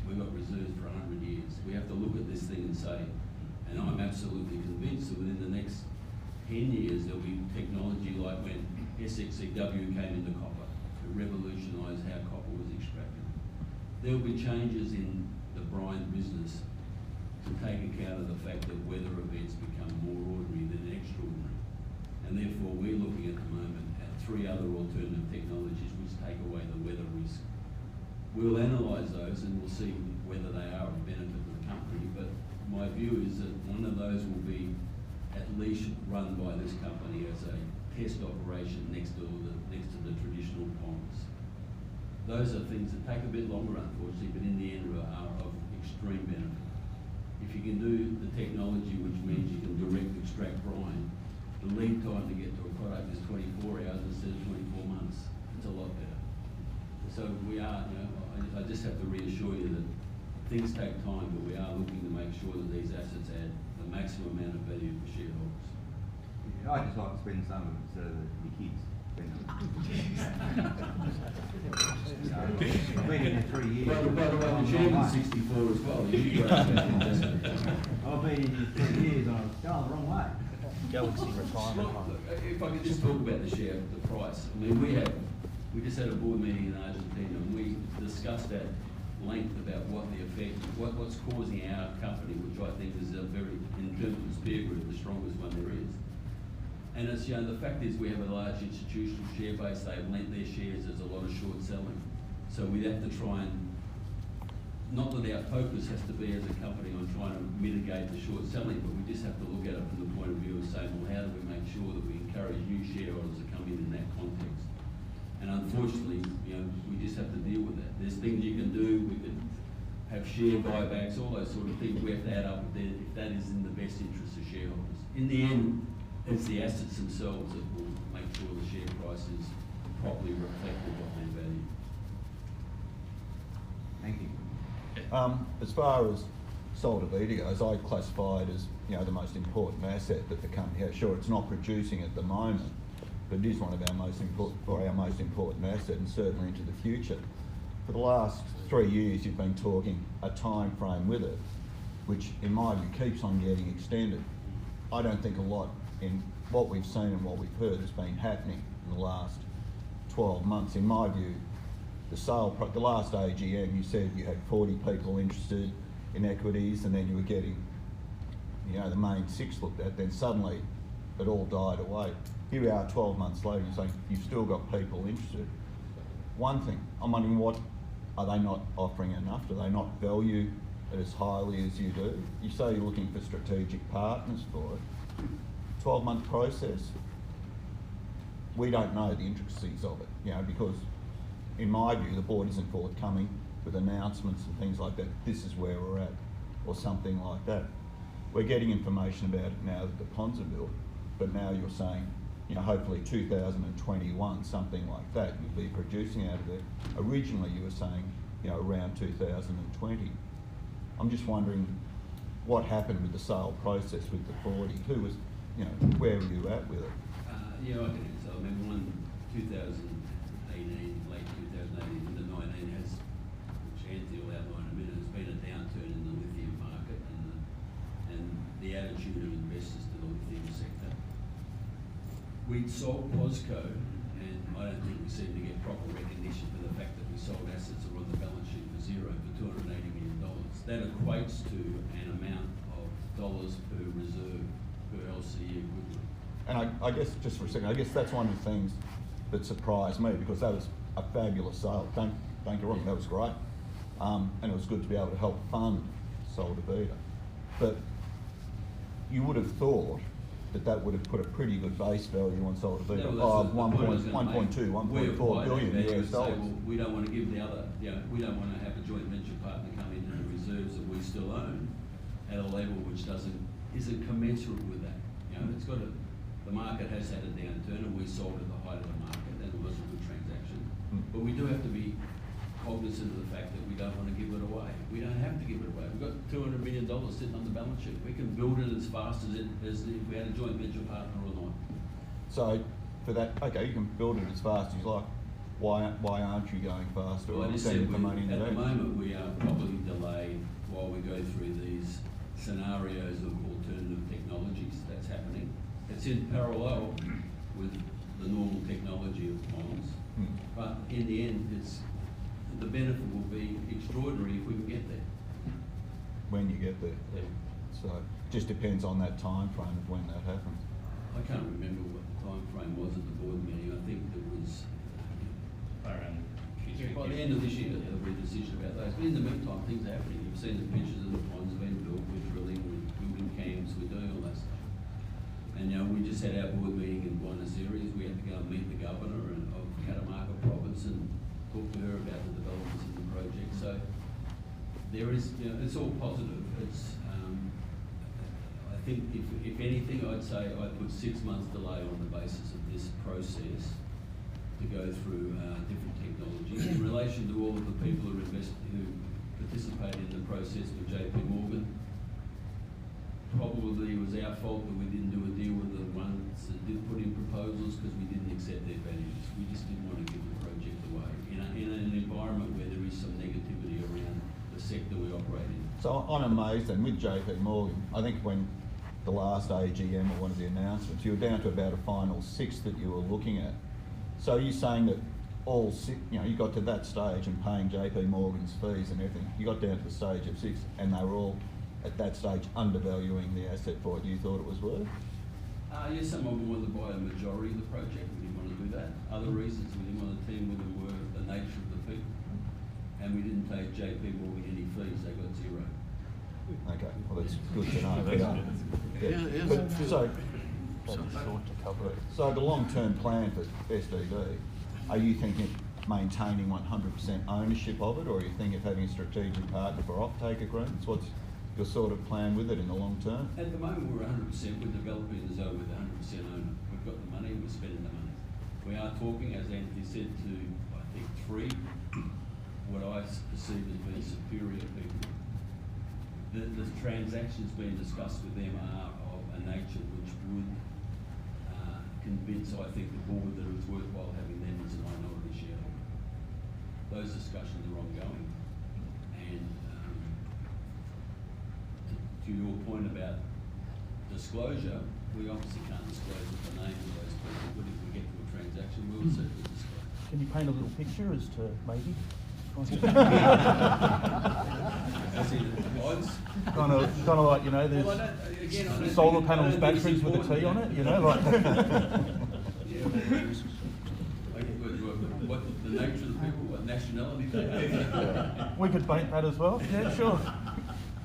we've got reserves for 100 years. We have to look at this thing and say, and I'm absolutely convinced that within the next 10 years there'll be technology like when SXEW came into copper. It revolutionised how copper was extracted. There'll be changes in the brine business to take account of the fact that weather events become more ordinary than extraordinary. And therefore we're looking at the moment at 3 other alternative technologies which take away the weather risk. We'll analyse those and we'll see whether they are of benefit to the company, but my view is that one of those will be at least run by this company as a test operation next to the traditional ponds. Those are things that take a bit longer, unfortunately, but in the end are of extreme benefit. If you can do the technology, which means you can direct extract brine, the lead time to get to a product is 24 hours instead of 24 months. It's a lot better. So we are, you know, I just have to reassure you that things take time, but we are looking to make sure that these assets add the maximum amount of value for shareholders. Yeah, I just like to spend some of it so that the kids spend it. I've been in here 3 years. By the way, the chairman's 64 as well. You guys have investment. I've been in here 3 years and I was going the wrong way. Galaxy retirement fund. If I could just talk about the share, the price. I mean, we just had a board meeting in Argentina and we discussed at length about what the effect, what's causing our company, which I think is a very, in terms of its peer group, the strongest one there is. And it's, you know, the fact is we have a large institutional share base. They've lent their shares. There's a lot of short selling. So we have to try and, not that our focus has to be as a company on trying to mitigate the short selling, but we just have to look at it from the point of view of saying, well, how do we make sure that we encourage new shareholders to come in that context? And unfortunately, you know, we just have to deal with that. There's things you can do. We can have share buybacks, all those sort of things. We have to add up if that is in the best interest of shareholders. In the end, it's the assets themselves that will make sure the share price is properly reflective of their value. Thank you. As far as Salar goes, I classify it as, you know, the most important asset that the company has. Sure, it's not producing at the moment, but it is one of our most important asset, and certainly into the future. For the last 3 years, you've been talking a time frame with it, which in my view keeps on getting extended. I don't think a lot in what we've seen and what we've heard has been happening in the last 12 months. In my view, the last AGM, you said you had 40 people interested in equities, and then you were getting, you know, the main 6 looked at. Then suddenly, it all died away. Here we are 12 months later, you're saying you've still got people interested. One thing, I'm wondering, what are they not offering enough? Do they not value it as highly as you do? You say you're looking for strategic partners for it. 12-month process. we don't know the intricacies of it, you know, because in my view, the board isn't forthcoming with announcements and things like that. This is where we're at, or something like that. We're getting information about it now that the ponds are built, but now you're saying, you know, hopefully 2021, something like that, you'll be producing out of there. Originally, you were saying, you know, around 2020. I'm just wondering what happened with the sale process with the 40. Who was, you know, where were you at with it? Yeah, I can answer. I remember 2018, late 2018 into 19 has, which Anthony will outline in a minute, has been a downturn in the lithium market and the attitude of investors to the lithium sector. We'd sold POSCO, and I don't think we seem to get proper recognition for the fact that we sold assets that were on the balance sheet for zero for $280 million. That equates to an amount of dollars per reserve per LCE equivalent. And I guess, just for a second, I guess that's one of the things that surprised me, because that was a fabulous sale. Don't get wrong, that was great. And it was good to be able to help fund Salar Vida. But you would have thought that would have put a pretty good base value on Salar Vida of 1.2, 1.4 billion US dollars. Well, we don't want to give the other, you know, we don't want to have a joint venture partner come into the reserves that we still own at a level which isn't commensurate with that. You know, it's got the market has had a downturn, and we sold at the height of the market, and it was a good transaction. But we do have to be cognizant of the fact that we don't want to give it away. We don't have to give it away. We've got $200 million sitting on the balance sheet. We can build it as fast as if we had a joint venture partner or not. So for that, okay, you can build it as fast as you like. Why aren't you going faster? Well, or at the money moment we are probably delayed while we go through these scenarios of alternative technologies. That's happening. It's in parallel with the normal technology of ponds, but in the end, the benefit will be extraordinary if we can get there. When you get there. Yeah. So just depends on that time frame of when that happens. I can't remember what the time frame was at the board meeting. I think it was Around Q3. by the end of this year there'll be a decision about those. But in the meantime, things are happening. You've seen the pictures of the ponds being built. We're drilling, we're building camps, we're doing all that stuff. And you know, we just had our board meeting in Buenos Aires. We had to go and meet the governor of Catamarca province and talk to her about the developments in the project. So there is, you know, it's all positive. It's, I think if anything, I'd say I'd put 6 months delay on the basis of this process to go through different technologies. In relation to all of the people who participated in the process with JP Morgan, probably it was our fault that we didn't do a deal with the ones that did put in proposals, because we didn't accept their values. We just didn't want to give the project away in an environment where there is some negativity around the sector we operate in. So I'm amazed, and with JP Morgan, I think when the last AGM or one of the announcements, you were down to about a final 6 that you were looking at. So are you saying that all 6, you know, you got to that stage and paying JP Morgan's fees and everything, you got down to the stage of 6 and they were all at that stage undervaluing the asset for what you thought it was worth? Yes, some of them wanted to buy a majority of the project. We didn't want to do that. Other reasons we didn't want to team with them were the nature of the people. And we didn't pay JP Morgan any fees. They got 0. Okay, well that's good to know. So the long-term plan for SDD, are you thinking of maintaining 100% ownership of it, or are you thinking of having a strategic partner for offtake agreements? What's your sort of plan with it in the long term? At the moment, we're 100%. We're developing the zone with 100% owner. We've got the money, we're spending the money. We are talking, as Anthony said, to, I think, 3, what I perceive as being superior people. The transactions being discussed with them are of a nature which would convince, I think, the board that it was worthwhile having them as a minority shareholder. Those discussions are ongoing. And to your point about disclosure, we obviously can't disclose the names of those people, but if we get to a transaction, we'll certainly disclose. Can you paint a little picture as to maybe? Kind of like, you know, there's solar panels, batteries with a T on it, you know, like. What the nature of the people, what nationality they have. We could paint that as well. Yeah, sure.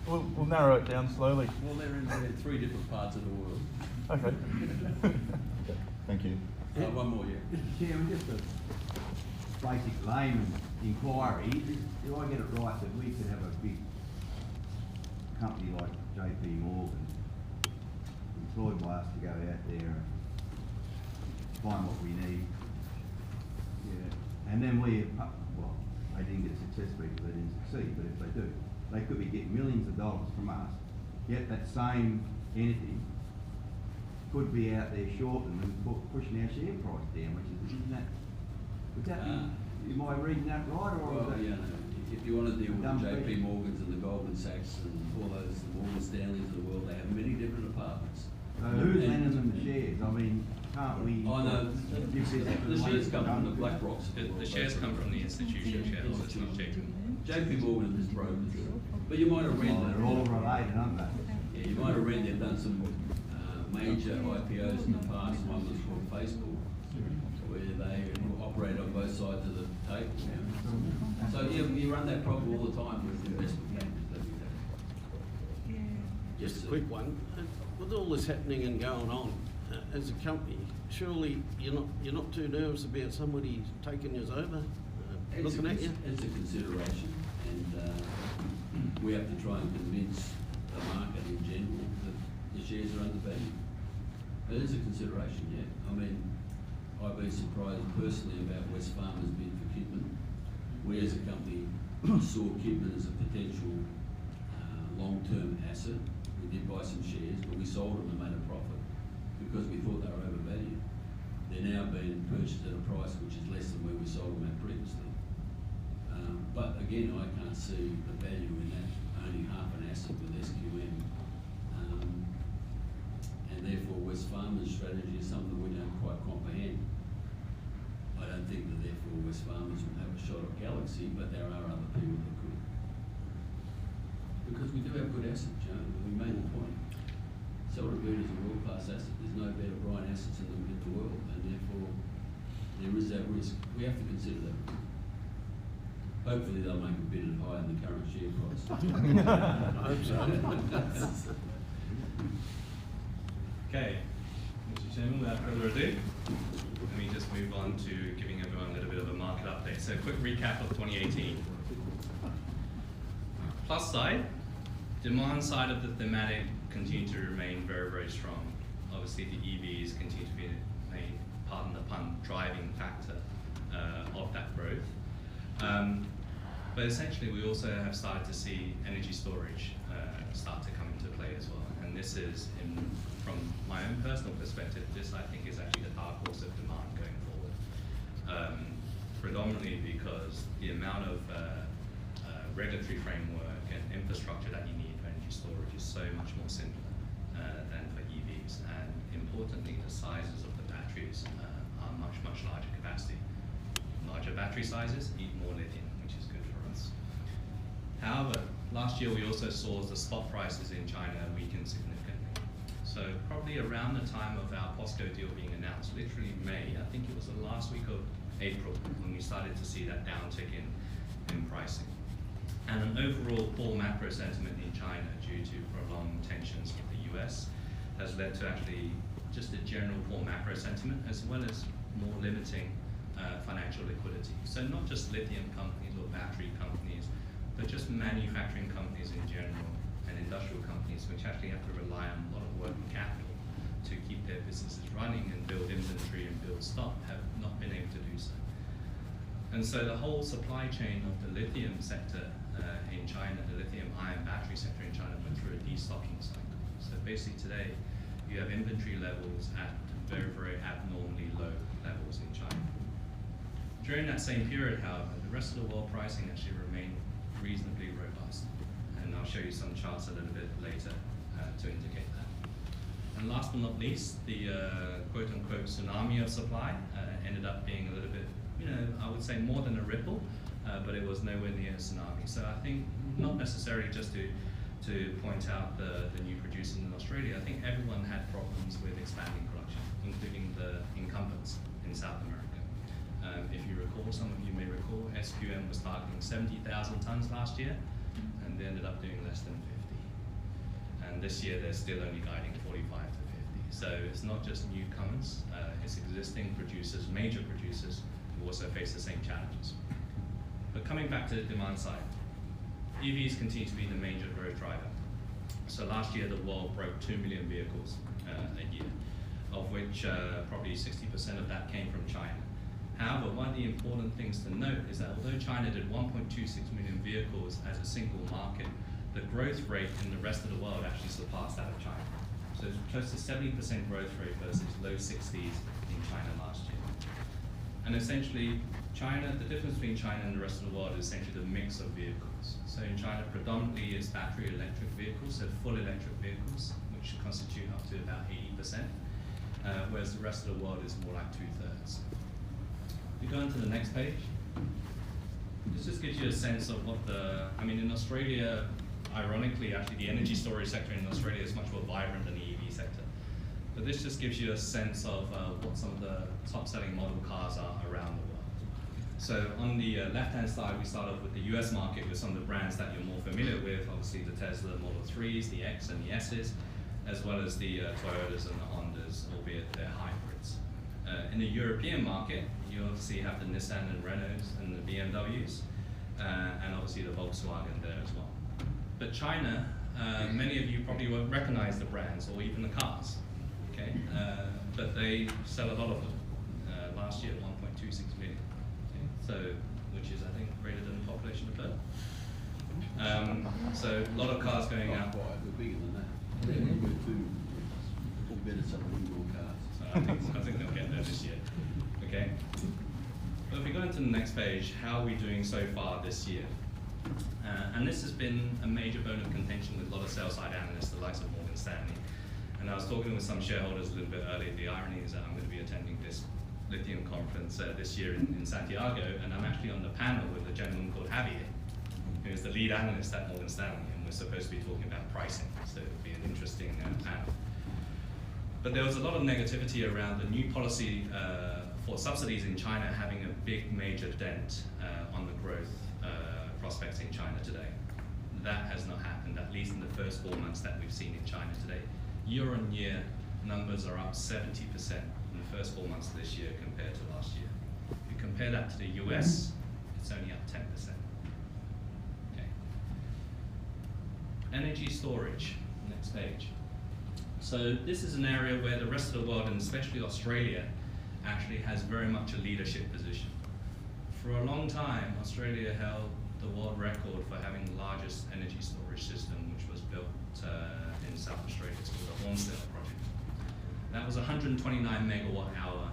We'll narrow it down slowly. Well, they're in 3 different parts of the world. Okay. Okay, thank you. One more, yeah. Mr. Chairman, just a basic layman inquiry. Do I get it right that we could have a big company like JP Morgan employed by us to go out there and find what we need? Yeah. And then we, well, they didn't get success because they didn't succeed, but if they do, they could be getting millions of dollars from us, yet that same entity could be out there shorting and pushing our share price down, which isn't that, would that be, am I reading that right, or Well, is that? yeah, no, if you want to deal with Dumb the JP question. Morgans and the Goldman Sachs and all those, the Morgan Stanleys of the world, they have many different departments. So who's lending them the shares? I mean, can't we? I know, give this to the shares come from the company? Black Rocks. The shares come from the institutional shareholders, not JP. JP Morgan is brokers, but you might have read Oh, that. they're all related, aren't they? Yeah, you might have read they've done some major IPOs in the past. One was called Facebook, where they operate on both sides of the table. Yeah. So you run that problem all the time with investment bankers that we have. Just a quick one. With all this happening and going on, as a company, surely you're not too nervous about somebody taking us over, looking at you? It's a consideration, and we have to try and convince the market in general that the shares are undervalued. It is a consideration, yeah. I mean, I've been surprised personally about Wesfarmers' bid for Kidman. We as a company saw Kidman as a potential long-term asset. We did buy some shares, but we sold them and made a profit because we thought they were overvalued. They're now being purchased at a price which is less than where we sold them at previously. But again, I can't see the value in that owning half an asset with SQM. And therefore Wesfarmers' strategy is something we don't quite comprehend. I don't think that therefore Wesfarmers will have a shot at Galaxy, but there are other people that could. Because we do have good assets, Joe. We made the point. Salar is a world-class asset. There's no better brine assets in the world, and therefore there is that risk. We have to consider that. Hopefully they'll make a bid higher than the current share price. I hope so. Okay, Mr. Chairman, without further ado, let me just move on to giving everyone a little bit of a market update. So a quick recap of 2018. Plus side, demand side of the thematic continue to remain very, very strong. Obviously the EVs continue to be a, pardon the pun, driving factor of that growth. But essentially we also have started to see energy storage start to come into play as well. And this is, from my own personal perspective, this I think is actually the dark horse of demand going forward. Predominantly because the amount of regulatory framework and infrastructure that you need for energy storage is so much more simpler than for EVs. And importantly, the sizes of the batteries are much, much larger capacity. Larger battery sizes eat more lithium, which is good for us. However, last year we also saw the spot prices in China weaken significantly. So probably around the time of our POSCO deal being announced, literally May, I think it was the last week of April, when we started to see that downtick in pricing. And an overall poor macro sentiment in China due to prolonged tensions with the US has led to actually just a general poor macro sentiment, as well as more limiting financial liquidity. So not just lithium companies or battery companies, but just manufacturing companies in general and industrial companies, which actually have to rely on a lot of working capital to keep their businesses running and build inventory and build stock, have not been able to do so. And so the whole supply chain of the lithium sector in China, the lithium ion battery sector in China, went through a destocking cycle. So basically today, you have inventory levels at very, very abnormally low levels in China. During that same period, however, the rest of the world pricing actually remained reasonably robust. And I'll show you some charts a little bit later to indicate that. And last but not least, the quote-unquote tsunami of supply ended up being a little bit, I would say more than a ripple, but it was nowhere near a tsunami. So I think not necessarily just to point out the new producers in Australia, I think everyone had problems with expanding production, including the incumbents in South America. If you recall, some of you may recall, SQM was targeting 70,000 tons last year, and they ended up doing less than 50. And this year they're still only guiding 45 to 50. So it's not just newcomers, it's existing producers, major producers, who also face the same challenges. But coming back to the demand side, EVs continue to be the major growth driver. So last year the world broke 2 million vehicles a year, of which probably 60% of that came from China. However, one of the important things to note is that although China did 1.26 million vehicles as a single market, the growth rate in the rest of the world actually surpassed that of China. So it's close to 70% growth rate versus low 60s in China last year. And essentially, China, the difference between China and the rest of the world is essentially the mix of vehicles. So in China, predominantly it's battery electric vehicles, so full electric vehicles, which constitute up to about 80%, whereas the rest of the world is more like 2/3. If you go on to the next page, this just gives you a sense of what in Australia, ironically, actually the energy storage sector in Australia is much more vibrant than the EV sector. But this just gives you a sense of what some of the top-selling model cars are around the world. So on the left-hand side, we start off with the US market with some of the brands that you're more familiar with, obviously the Tesla Model 3s, the X and the S's, as well as the Toyotas and the Hondas, albeit they're hybrids. In the European market, you obviously have the Nissan and Renaults and the BMWs, and obviously the Volkswagen there as well. But China, many of you probably won't recognize the brands or even the cars, okay? But they sell a lot of them. Last year, 1.26 million, okay? So, which is, I think, greater than the population of Perth. So, a lot of cars going out. We're bigger than that. We're two, or better, some of the new cars. So I think they'll get there this year, okay? But if we go into the next page, how are we doing so far this year? And this has been a major bone of contention with a lot of sell-side analysts, the likes of Morgan Stanley. And I was talking with some shareholders a little bit earlier. The irony is that I'm going to be attending this lithium conference this year in Santiago, and I'm actually on the panel with a gentleman called Javier, who is the lead analyst at Morgan Stanley, and we're supposed to be talking about pricing, so it'll be an interesting panel. But there was a lot of negativity around the new policy for subsidies in China having a big major dent on the growth prospects in China today. That has not happened, at least in the first 4 months that we've seen in China today. Year on year, numbers are up 70% in the first 4 months of this year compared to last year. If you compare that to the US, it's only up 10%. Okay. Energy storage, next page. So this is an area where the rest of the world, and especially Australia, actually has very much a leadership position. For a long time, Australia held the world record for having the largest energy storage system, which was built in South Australia. It's called the Ravensthorpe project. That was a 129 megawatt hour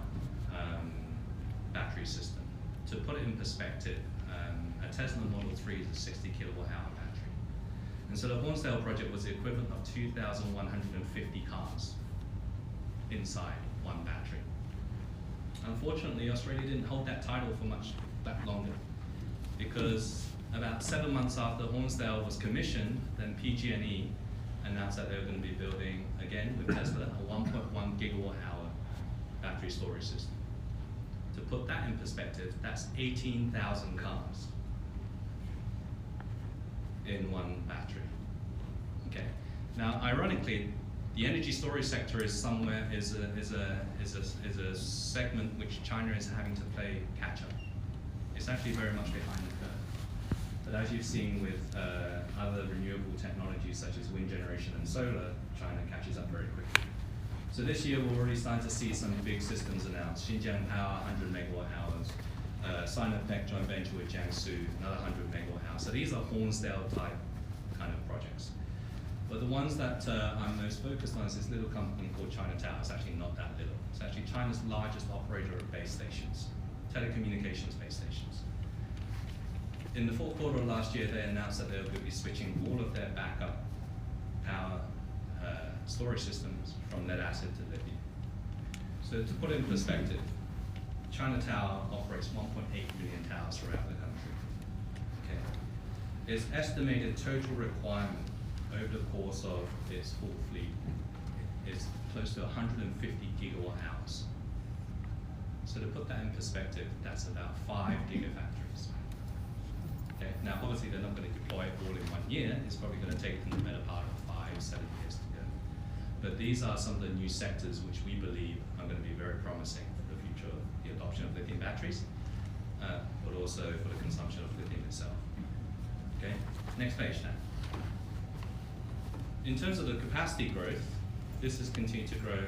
battery system. To put it in perspective, a Tesla Model 3 is a 60 kilowatt hour battery. And so the Ravensthorpe project was the equivalent of 2,150 cars inside one battery. Unfortunately, Australia didn't hold that title for much that longer, because about 7 months after Hornsdale was commissioned, then PG&E announced that they were going to be building, again with Tesla, a 1.1 gigawatt hour battery storage system. To put that in perspective, that's 18,000 cars in one battery. Okay. Now, ironically, the energy storage sector is a segment which China is having to play catch up. It's actually very much behind the curve. But as you've seen with other renewable technologies such as wind generation and solar, China catches up very quickly. So this year we're already starting to see some big systems announced. Xinjiang Power, 100 megawatt hours. Sinopec joint venture with Jiangsu, another 100 megawatt hours. So these are Hornsdale type kind of projects. But the ones that I'm most focused on is this little company called China Tower. It's actually not that little. It's actually China's largest operator of base stations, telecommunications base stations. In the fourth quarter of last year, they announced that they were going to be switching all of their backup power storage systems from lead acid to lithium. So to put it in perspective, China Tower operates 1.8 million towers throughout the country. Okay. Its estimated total requirement over the course of its full fleet is close to 150 gigawatt hours. So to put that in perspective, that's about 5 gigafactories. Okay. Now, obviously, they're not going to deploy it all in 1 year. It's probably going to take them the better part of 5-7 years to go. But these are some of the new sectors which we believe are going to be very promising for the future of the adoption of lithium batteries, but also for the consumption of lithium itself. Okay, next page now. In terms of the capacity growth, this has continued to grow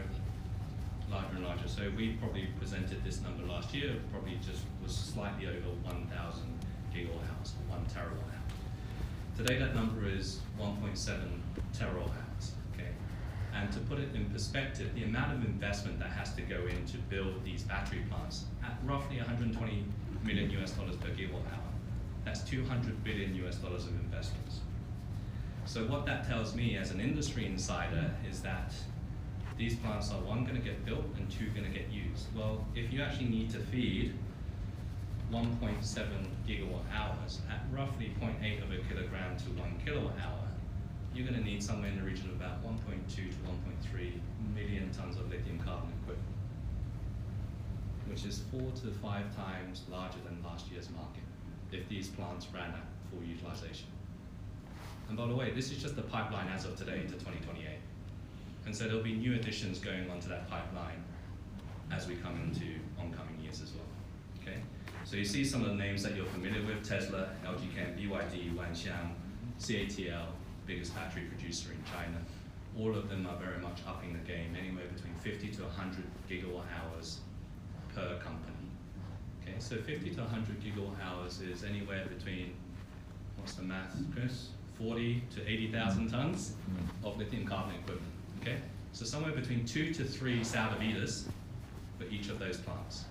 larger and larger. So we probably presented this number last year, probably just was slightly over 1,000 gigawatt hours, 1 terawatt hour. Today that number is 1.7 terawatt hours, okay? And to put it in perspective, the amount of investment that has to go in to build these battery plants at roughly 120 million US dollars per gigawatt hour, that's 200 billion US dollars of investments. So what that tells me as an industry insider is that these plants are, one, going to get built, and two, going to get used. Well, if you actually need to feed 1.7 gigawatt hours at roughly 0.8 of a kilogram to 1 kilowatt hour, you're going to need somewhere in the region of about 1.2 to 1.3 million tons of lithium carbon equivalent, which is 4 to 5 times larger than last year's market if these plants ran at full utilization. And by the way, this is just the pipeline as of today to 2028. And so there'll be new additions going onto that pipeline as we come into oncoming years as well, okay? So you see some of the names that you're familiar with: Tesla, LG Chem, BYD, Wanxiang, CATL, biggest battery producer in China. All of them are very much upping the game, anywhere between 50 to 100 gigawatt hours per company. Okay, so 50 to 100 gigawatt hours is anywhere between, what's the math, Chris? 40 to 80,000 tons of lithium carbon equivalent. Okay, so somewhere between 2 to 3 Salar Vidas for each of those plants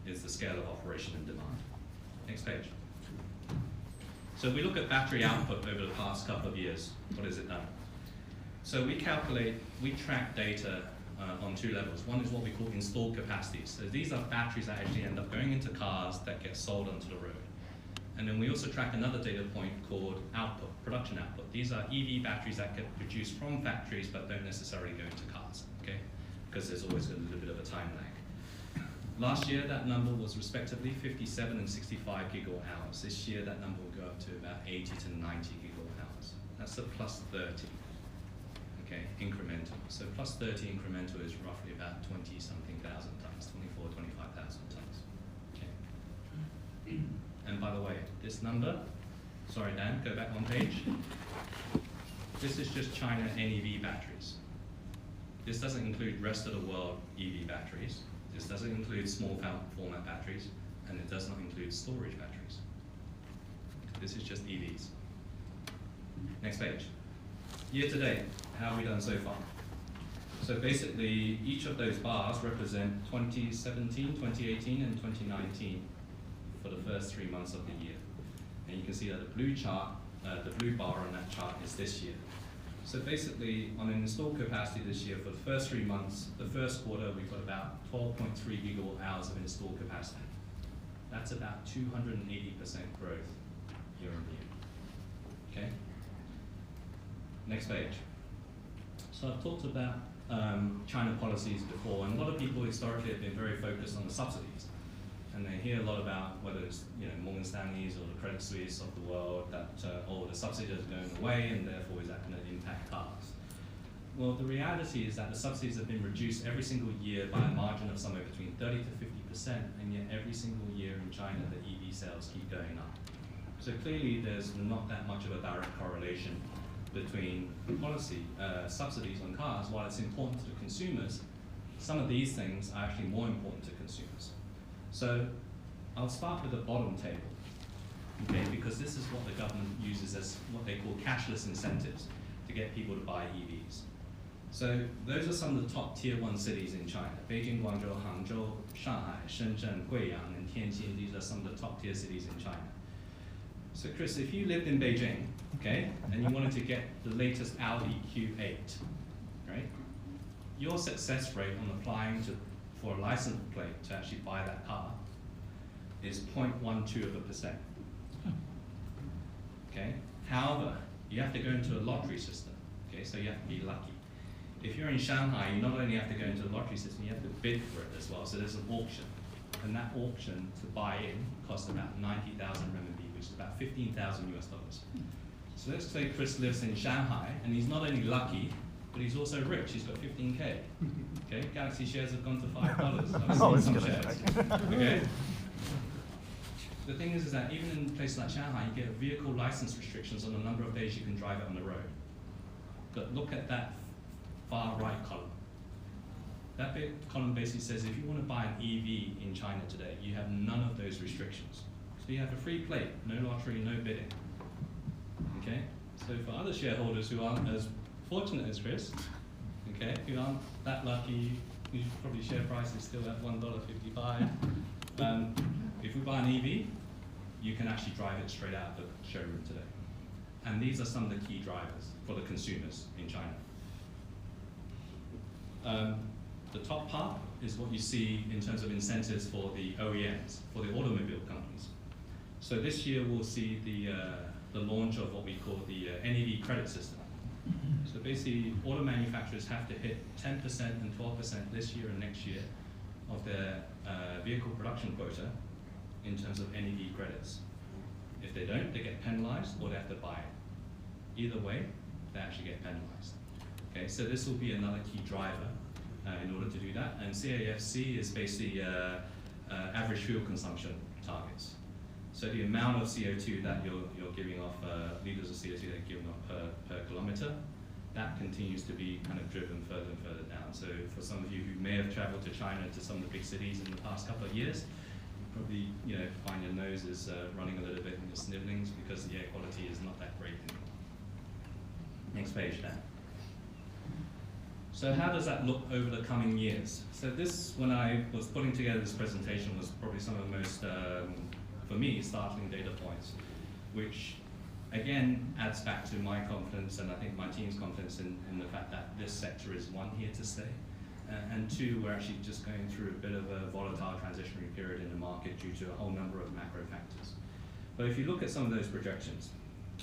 is the scale of operation and demand. Next page. So we look at battery output over the past couple of years. What has it done? So we track data on 2 levels. One is what we call installed capacities. So these are batteries that actually end up going into cars that get sold onto the road. And then we also track another data point called output, production output. These are EV batteries that get produced from factories but don't necessarily go into cars, okay? Because there's always a little bit of a time lag. Last year, that number was respectively 57 and 65 gigawatt hours. This year, that number will go up to about 80 to 90 gigawatt hours. That's a plus 30, okay, incremental. So plus 30 incremental is roughly about 20-something thousand tons, 24, 25,000 tons, okay? And by the way, this number, sorry Dan, go back one page. This is just China NEV batteries. This doesn't include rest of the world EV batteries. This doesn't include small format batteries, and it does not include storage batteries. This is just EVs. Next page. Year to date, how have we done so far? So basically, each of those bars represent 2017, 2018, and 2019. For the first 3 months of the year. And you can see that the blue bar on that chart is this year. So basically, on an installed capacity this year, for the first 3 months, the first quarter, we've got about 12.3 gigawatt hours of installed capacity. That's about 280% growth year on year. Okay? Next page. So I've talked about China policies before, and a lot of people historically have been very focused on the subsidies. And they hear a lot about whether it's Morgan Stanley's or the Credit Suisse of the world that the subsidies are going away and therefore is that going to impact cars? Well, the reality is that the subsidies have been reduced every single year by a margin of somewhere between 30 to 50%, and yet every single year in China the EV sales keep going up. So clearly there's not that much of a direct correlation between policy subsidies on cars. While it's important to the consumers, some of these things are actually more important to consumers. So I'll start with the bottom table, okay, because this is what the government uses as what they call cashless incentives to get people to buy EVs. So those are some of the top tier 1 cities in China: Beijing, Guangzhou, Hangzhou, Shanghai, Shenzhen, Guiyang, and Tianjin. These are some of the top tier cities in China. So Chris, if you lived in Beijing, okay, and you wanted to get the latest Audi Q8, right, your success rate on applying for a license plate to actually buy that car is 0.12%. Okay. However, you have to go into a lottery system. Okay, so you have to be lucky. If you're in Shanghai, you not only have to go into the lottery system, you have to bid for it as well. So there's an auction, and that auction to buy in costs about 90,000 renminbi, which is about 15,000 US dollars. So let's say Chris lives in Shanghai, and he's not only lucky, but he's also rich. He's got 15K. Okay, Galaxy shares have gone to $5. I've Oh, seen it's some gonna shares. Okay. The thing is that even in places like Shanghai, you get vehicle license restrictions on the number of days you can drive it on the road. But look at that far right column. That column basically says if you want to buy an EV in China today, you have none of those restrictions. So you have a free plate, no lottery, no bidding. Okay? So for other shareholders who aren't as fortunate as Chris, okay, who aren't that lucky, whose probably share price is still at $1.55, if we buy an EV, you can actually drive it straight out of the showroom today. And these are some of the key drivers for the consumers in China. The top part is what you see in terms of incentives for the OEMs, for the automobile companies. So this year we'll see the launch of what we call the NEV credit system. So basically, auto manufacturers have to hit 10% and 12% this year and next year of their vehicle production quota in terms of NEV credits. If they don't, they get penalized or they have to buy it. Either way, they actually get penalized. Okay, so this will be another key driver in order to do that. And CAFC is basically average fuel consumption targets. So the amount of CO2 that you're giving off, liters of CO2 that you're giving off per kilometer, that continues to be kind of driven further and further down. So for some of you who may have traveled to China, to some of the big cities in the past couple of years, you probably find your nose is running a little bit and you're snivelling because the air quality is not that great anymore. Next page, Dan. So how does that look over the coming years? So this, when I was putting together this presentation, was probably some of the most, for me, startling data points, which again adds back to my confidence and I think my team's confidence in the fact that this sector is one, here to stay, and two, we're actually just going through a bit of a volatile transitionary period in the market due to a whole number of macro factors. But if you look at some of those projections,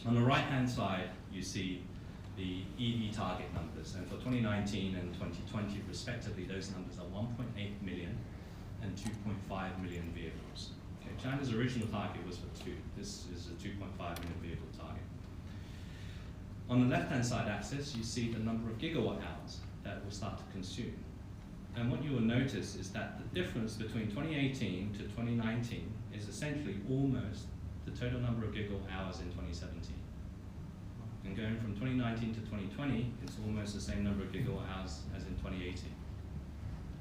on the right-hand side, you see the EV target numbers, and for 2019 and 2020 respectively, those numbers are 1.8 million and 2.5 million vehicles. Okay, China's original target was for 2. This is a 2.5 million vehicle target. On the left-hand side axis, you see the number of gigawatt hours that will start to consume. And what you will notice is that the difference between 2018 to 2019 is essentially almost the total number of gigawatt hours in 2017. And going from 2019 to 2020, it's almost the same number of gigawatt hours as in 2018.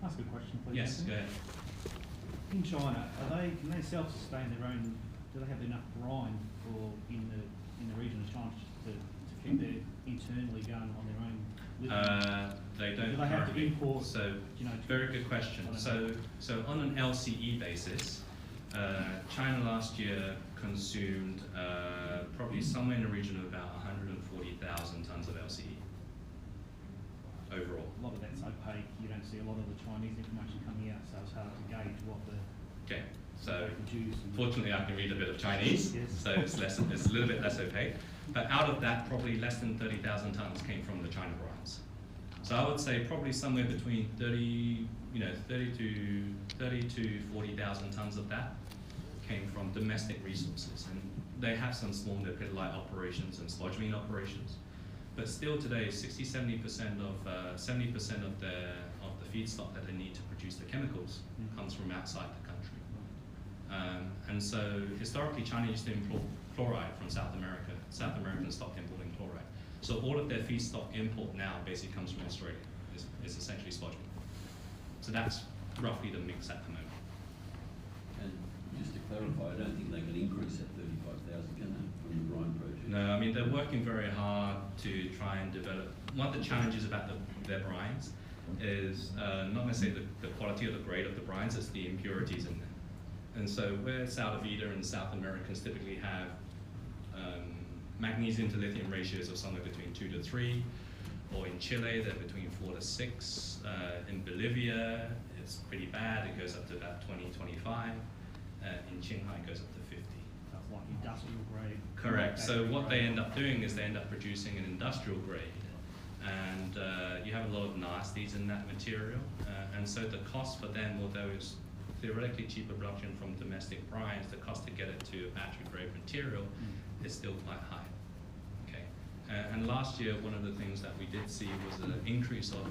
Ask a question, please. Yes, go ahead. In China, can they self-sustain their own? Do they have enough brine in the region of China to keep their internally going on their own? They don't. Do they have to import? So, very good question. So on an LCE basis, China last year consumed probably somewhere in the region of about 140,000 tons of LCE overall. A lot of that's opaque. You don't see a lot of the Chinese information coming out, so it's hard to gauge what the okay. So produce. fortunately, I can read a bit of Chinese, yes. so it's a little bit less opaque. But out of that, probably less than 30,000 tons came from the China brines. So I would say probably somewhere between 30 to 40,000 tons of that came from domestic resources, and they have some small lepidolite operations and spodumene operations. But still today, 70% of the feedstock that they need to produce the chemicals comes from outside the country. And so historically, China used to import chloride from South America. South Americans stopped importing chloride. So all of their feedstock import now basically comes from Australia. It's essentially spodumene. So that's roughly the mix at the moment. And just to clarify, I don't think they can increase that 35,000, can they, from the brine project? No, I mean, they're working very hard to try and develop. One of the challenges about their brines is not necessarily the quality or the grade of the brines, it's the impurities in them. And so where Vida and South Americans typically have magnesium to lithium ratios of somewhere between 2 to 3, or in Chile they're between 4 to 6. In Bolivia it's pretty bad, it goes up to about 20, 25. In Qinghai it goes up to 50. That's like industrial grade. Correct. So what they end up doing is they end up producing an industrial grade, and you have a lot of nasties in that material, and so the cost for them, although it's theoretically cheaper production from domestic brines, the cost to get it to a battery grade material is still quite high. Okay, And last year, one of the things that we did see was an increase of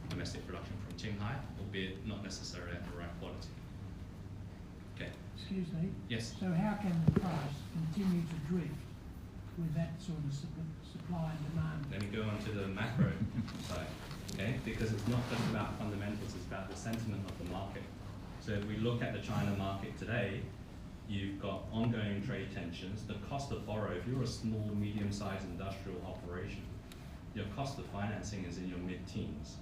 domestic production from Qinghai, albeit not necessarily at the right quality. Okay. Excuse me? Yes. So how can the price continue to drift with that sort of supply and demand? Let me go on to the macro side, okay? Because it's not just about fundamentals, it's about the sentiment of the market. So if we look at the China market today, you've got ongoing trade tensions, the cost of borrow. If you're a small, medium-sized industrial operation, your cost of financing is in your mid-teens.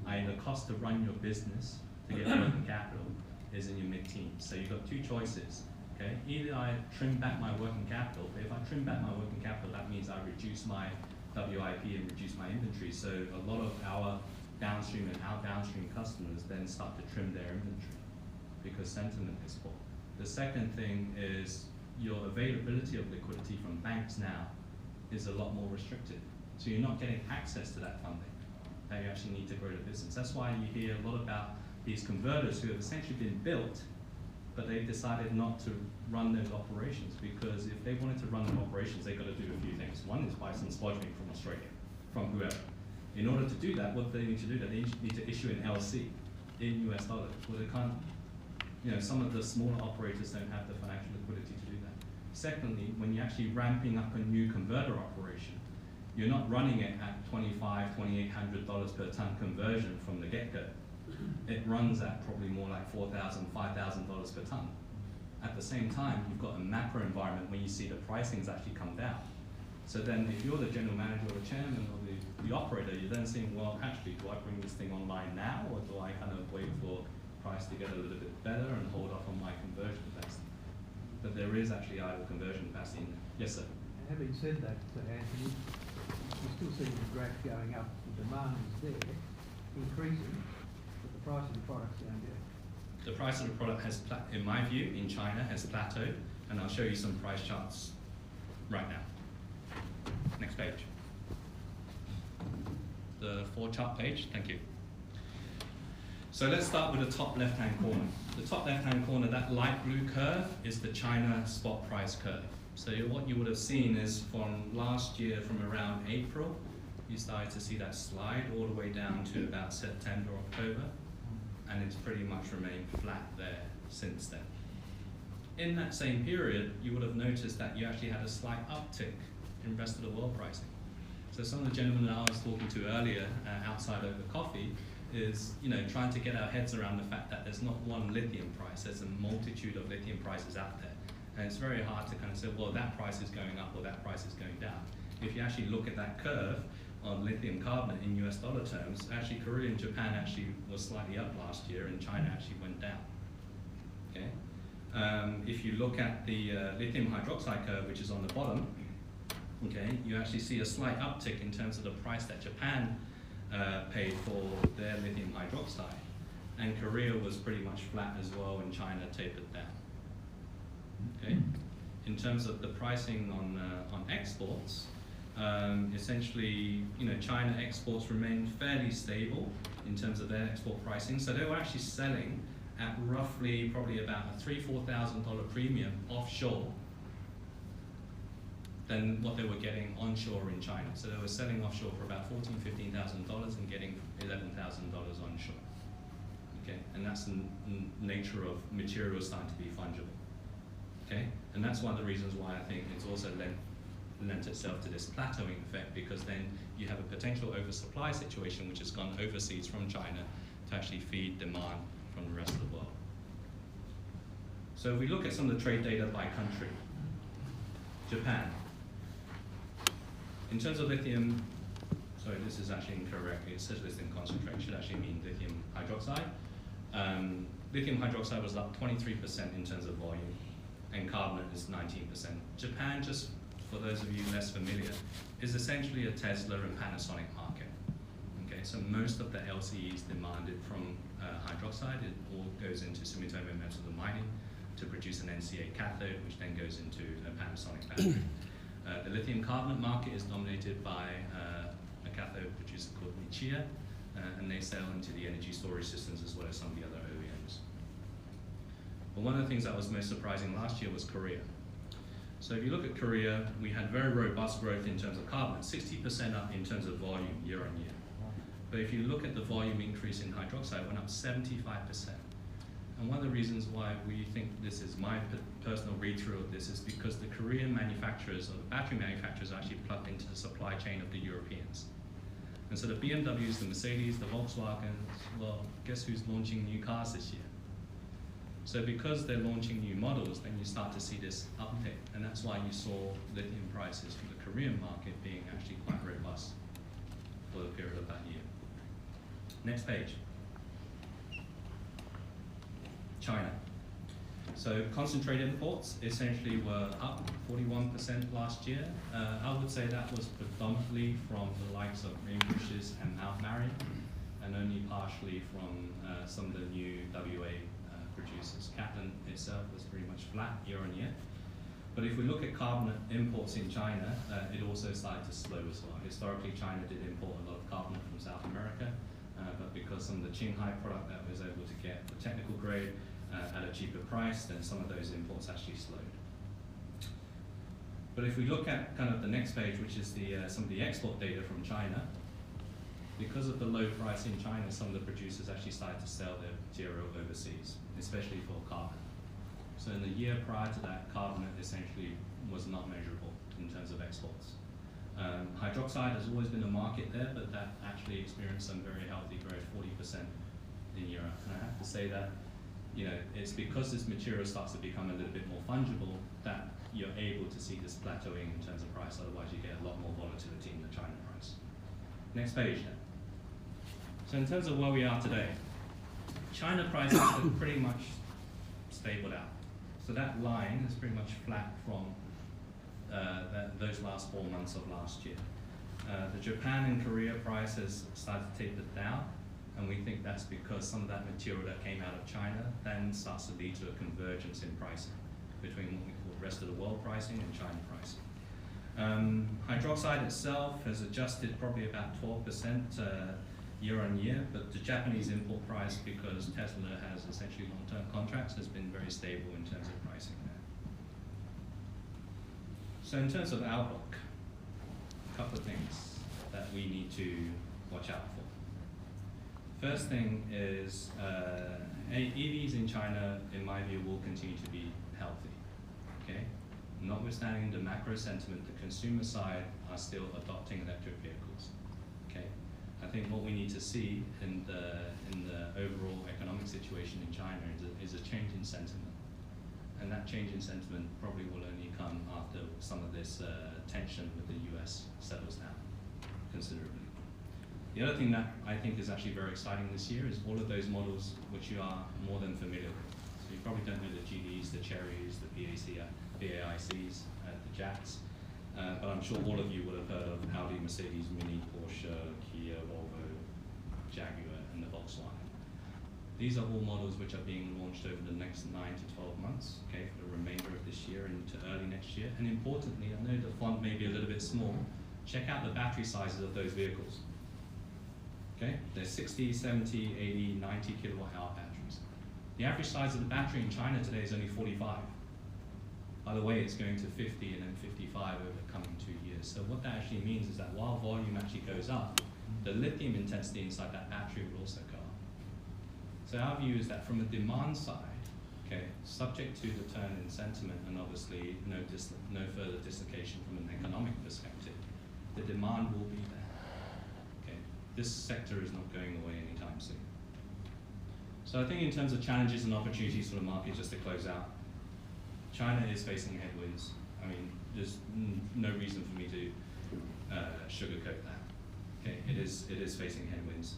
The cost to run your business to get working capital is in your mid-teens. So you've got two choices, okay? Either I trim back my working capital, but if I trim back my working capital, that means I reduce my WIP and reduce my inventory. So a lot of our downstream and our downstream customers then start to trim their inventory because sentiment is poor. The second thing is your availability of liquidity from banks now is a lot more restricted. So you're not getting access to that funding that you actually need to grow the business. That's why you hear a lot about these converters who have essentially been built, but they've decided not to run those operations, because if they wanted to run the operations, they've got to do a few things. One is buy some spodumene from Australia, from whoever. In order to do that, what they need to do, they need to issue an LC in US dollars. Well, they can't, some of the smaller operators don't have the financial liquidity to do that. Secondly, when you're actually ramping up a new converter operation, you're not running it at $2,500, $2,800 per ton conversion from the get-go. It runs at probably more like $4,000, $5,000 per ton. At the same time, you've got a macro environment where you see the pricings actually come down. So then if you're the general manager or the chairman or the operator, you're then saying, well, actually, do I bring this thing online now, or do I kind of wait for price to get a little bit better and hold off on my conversion capacity? But there is actually idle conversion capacity in there. Yes, sir. Having said that, Anthony, you still see the graph going up, the demand is there, increasing, but the price of the product's going down. The price of the product has, in my view, in China, has plateaued, and I'll show you some price charts right now. Next page. The 4-chart page, thank you. So let's start with the top left-hand corner. The top left-hand corner, that light blue curve, is the China spot price curve. So what you would have seen is from last year, from around April, you started to see that slide all the way down to about September, October, and it's pretty much remained flat there since then. In that same period, you would have noticed that you actually had a slight uptick in rest of the world pricing. So some of the gentlemen that I was talking to earlier, outside over coffee, is trying to get our heads around the fact that there's not one lithium price, there's a multitude of lithium prices out there. And it's very hard to kind of say, well, that price is going up or that price is going down. If you actually look at that curve on lithium carbonate in US dollar terms, actually Korea and Japan actually was slightly up last year and China actually went down. Okay. If you look at the lithium hydroxide curve, which is on the bottom, okay, you actually see a slight uptick in terms of the price that Japan paid for their lithium hydroxide. And Korea was pretty much flat as well, and China tapered down. Okay. In terms of the pricing on exports, essentially, China exports remained fairly stable in terms of their export pricing. So they were actually selling at roughly probably about a $3,000–$4,000 premium offshore than what they were getting onshore in China. So they were selling offshore for about $14,000–$15,000 and getting $11,000 onshore. Okay, and that's the nature of materials starting to be fungible. Okay, and that's one of the reasons why I think it's also lent itself to this plateauing effect, because then you have a potential oversupply situation which has gone overseas from China to actually feed demand from the rest of the world. So if we look at some of the trade data by country, Japan. In terms of lithium, sorry, this is actually incorrect. It says lithium concentrate, it should actually mean lithium hydroxide. Lithium hydroxide was up 23% in terms of volume, and carbonate is 19%. Japan, just for those of you less familiar, is essentially a Tesla and Panasonic market. Okay, so most of the LCEs demanded from hydroxide, it all goes into Sumitomo Metal Mining to produce an NCA cathode, which then goes into a Panasonic battery. The lithium carbonate market is dominated by a cathode producer called Nichia, and they sell into the energy storage systems as well as some of the other OEMs. But one of the things that was most surprising last year was Korea. So if you look at Korea, we had very robust growth in terms of carbonate, 60% up in terms of volume year on year. But if you look at the volume increase in hydroxide, it went up 75%. And one of the reasons why we think this is my personal read-through of this is because the Korean manufacturers or the battery manufacturers are actually plugged into the supply chain of the Europeans. And so the BMWs, the Mercedes, the Volkswagens, well, guess who's launching new cars this year? So because they're launching new models, then you start to see this uptick. And that's why you saw lithium prices for the Korean market being actually quite robust for the period of that year. Next page. China. So concentrate imports essentially were up 41% last year. I would say that was predominantly from the likes of Greenbushes and Mount Marion, and only partially from some of the new WA producers. Cattlin itself was pretty much flat year on year. But if we look at carbonate imports in China, it also started to slow as well. Historically, China did import a lot of carbonate from South America, but because some of the Qinghai product that was able to get the technical grade at a cheaper price, then some of those imports actually slowed. But if we look at kind of the next page, which is the some of the export data from China, because of the low price in China, some of the producers actually started to sell their material overseas, especially for carbonate. So in the year prior to that, carbonate essentially was not measurable in terms of exports. Hydroxide has always been a market there, but that actually experienced some very healthy growth, 40% in Europe. And I have to say that, you know, it's because this material starts to become a little bit more fungible that you're able to see this plateauing in terms of price. Otherwise, you get a lot more volatility in the China price. Next page then. So in terms of where we are today, China prices have pretty much stabled out. So that line is pretty much flat from those last 4 months of last year. The Japan and Korea price has started to taper down, and we think that's because some of that material that came out of China then starts to lead to a convergence in pricing between what we call rest of the world pricing and China pricing. Hydroxide itself has adjusted probably about 12% year on year, but the Japanese import price, because Tesla has essentially long-term contracts, has been very stable in terms of pricing there. So in terms of outlook, a couple of things that we need to watch out for. First thing is EVs in China, in my view, will continue to be healthy. Okay, notwithstanding the macro sentiment, the consumer side are still adopting electric vehicles. Okay, I think what we need to see in the overall economic situation in China is a change in sentiment. And that change in sentiment probably will only come after some of this tension with the US settles down considerably. The other thing that I think is actually very exciting this year is all of those models which you are more than familiar with. So you probably don't know the GDs, the Cherries, the BAICs, the Jacks, but I'm sure all of you would have heard of Audi, Mercedes, Mini, Porsche, Kia, Volvo, Jaguar, and the Volkswagen. These are all models which are being launched over the next 9 to 12 months, okay, for the remainder of this year and into early next year. And importantly, I know the font may be a little bit small, check out the battery sizes of those vehicles. Okay, they're 60, 70, 80, 90 kilowatt hour batteries. The average size of the battery in China today is only 45. By the way, it's going to 50 and then 55 over the coming 2 years. So what that actually means is that while volume actually goes up, the lithium intensity inside that battery will also go up. So our view is that from the demand side, okay, subject to the turn in sentiment and obviously no further dislocation from an economic perspective, the demand will be there. Okay, this sector is not going away anytime soon. So I think in terms of challenges and opportunities for the market, just to close out, China is facing headwinds. I mean, there's no reason for me to sugarcoat that. Okay, it is facing headwinds.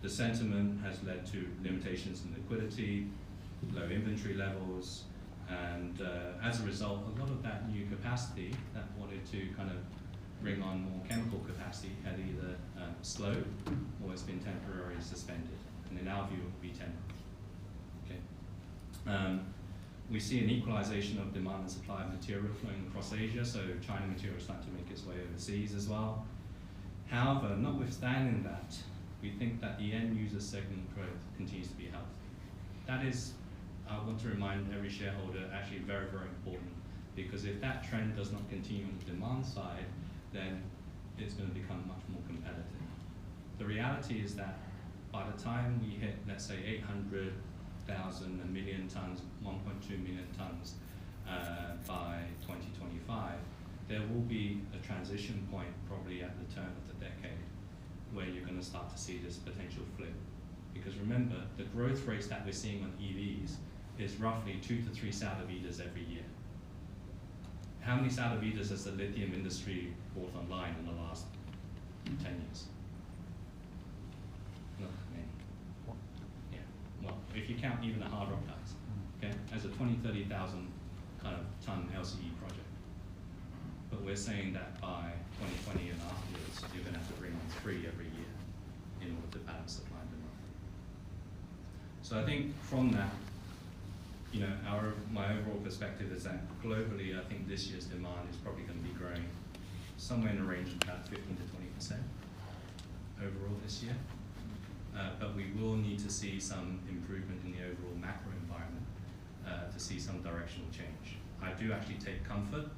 The sentiment has led to limitations in liquidity, low inventory levels, and as a result, a lot of that new capacity that wanted to kind of bring on more chemical capacity had either slowed or it's been temporarily suspended. And in our view, it will be temporary. Okay. We see an equalization of demand and supply of material flowing across Asia, so China material is starting to make its way overseas as well. However, notwithstanding that, we think that the end user segment growth continues to be healthy. That is, I want to remind every shareholder, actually very, very important Because if that trend does not continue on the demand side, then it's going to become much more competitive. The reality is that by the time we hit, let's say, 800,000, a million tons, 1.2 million tons by 2025, there will be a transition point probably at the turn of the decade where you're going to start to see this potential flip. Because remember, the growth rates that we're seeing on EVs is roughly 2 to 3 Salar Vidas every year. How many Salar Vidas has the lithium industry brought online in the last 10 years? Not many. Yeah. Well, if you count even the hard rock guys, okay, as a 20, 30,000 kind of ton LCE project. But we're saying that by 2020 and afterwards, you're going to have to bring on 3 every year in order to balance supply and demand. So I think from that, you know, my overall perspective is that globally, I think this year's demand is probably going to be growing somewhere in the range of about 15 to 20% overall this year. But we will need to see some improvement in the overall macro environment to see some directional change. I do actually take comfort,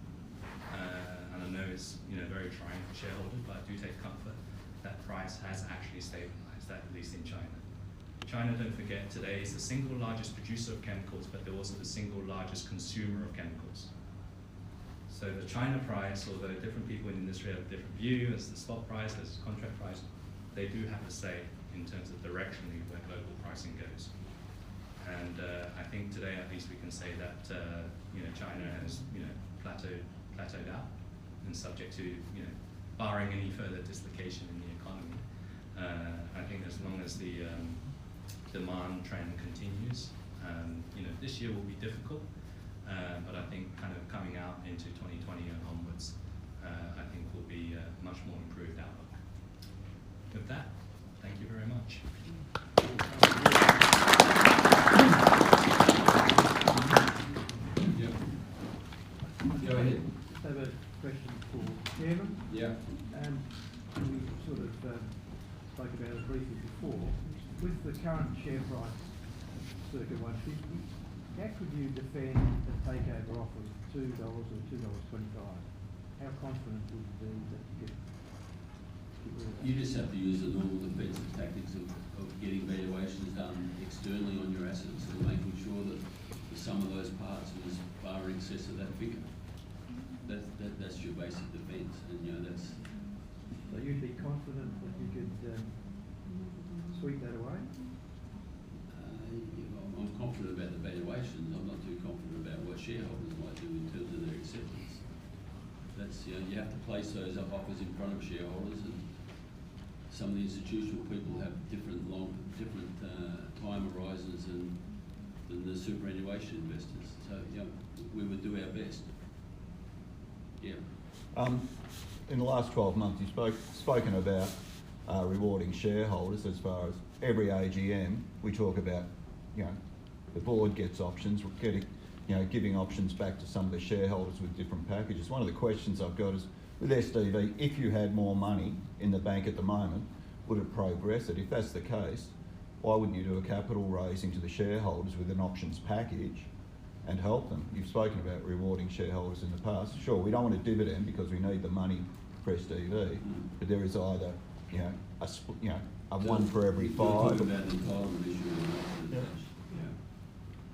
and I know it's, you know, very trying for shareholders, but I do take comfort that price has actually stabilized, at least in China. China, don't forget, today is the single largest producer of chemicals, but they're also the single largest consumer of chemicals. So the China price, although different people in the industry have a different view as the spot price, as the contract price, they do have a say in terms of directionally where global pricing goes. And I think today, at least, we can say that you know, China has, you know, plateaued out and subject to, you know, barring any further dislocation in the economy. I think as long as the demand trend continues, you know, this year will be difficult, but I think kind of coming out into 2020 and onwards, I think will be a much more improved outlook. With that, thank you very much. Yeah. Go ahead. Just have a question for Chairman. Yeah. We sort of spoke about it briefly before. With the current share price, circa 150, how could you defend a takeover offer of $2 or $2.25? How confident would you be that you get rid of that? You just have to use the normal defensive tactics of getting valuations done externally on your assets and making sure that the sum of those parts is far in excess of that figure. That's your basic defence, and you know that's. So you'd be confident that you could sweep that away? I'm confident about the valuations. I'm not too confident about what shareholders might do in terms of their acceptance. That's, you know, you have to place those offers in front of shareholders, and some of the institutional people have different time horizons than the superannuation investors. So, you know, we would do our best. Yeah. In the last 12 months, you've spoken about rewarding shareholders. As far as every AGM, we talk about, you know, the board gets options, giving options back to some of the shareholders with different packages. One of the questions I've got is, with SDV, if you had more money in the bank at the moment, would it progress it? If that's the case, why wouldn't you do a capital raising to the shareholders with an options package and help them? You've spoken about rewarding shareholders in the past. Sure, we don't want a dividend because we need the money for SDV, but there is either, a one for every 5. Talking about the entitlement issue. Yeah.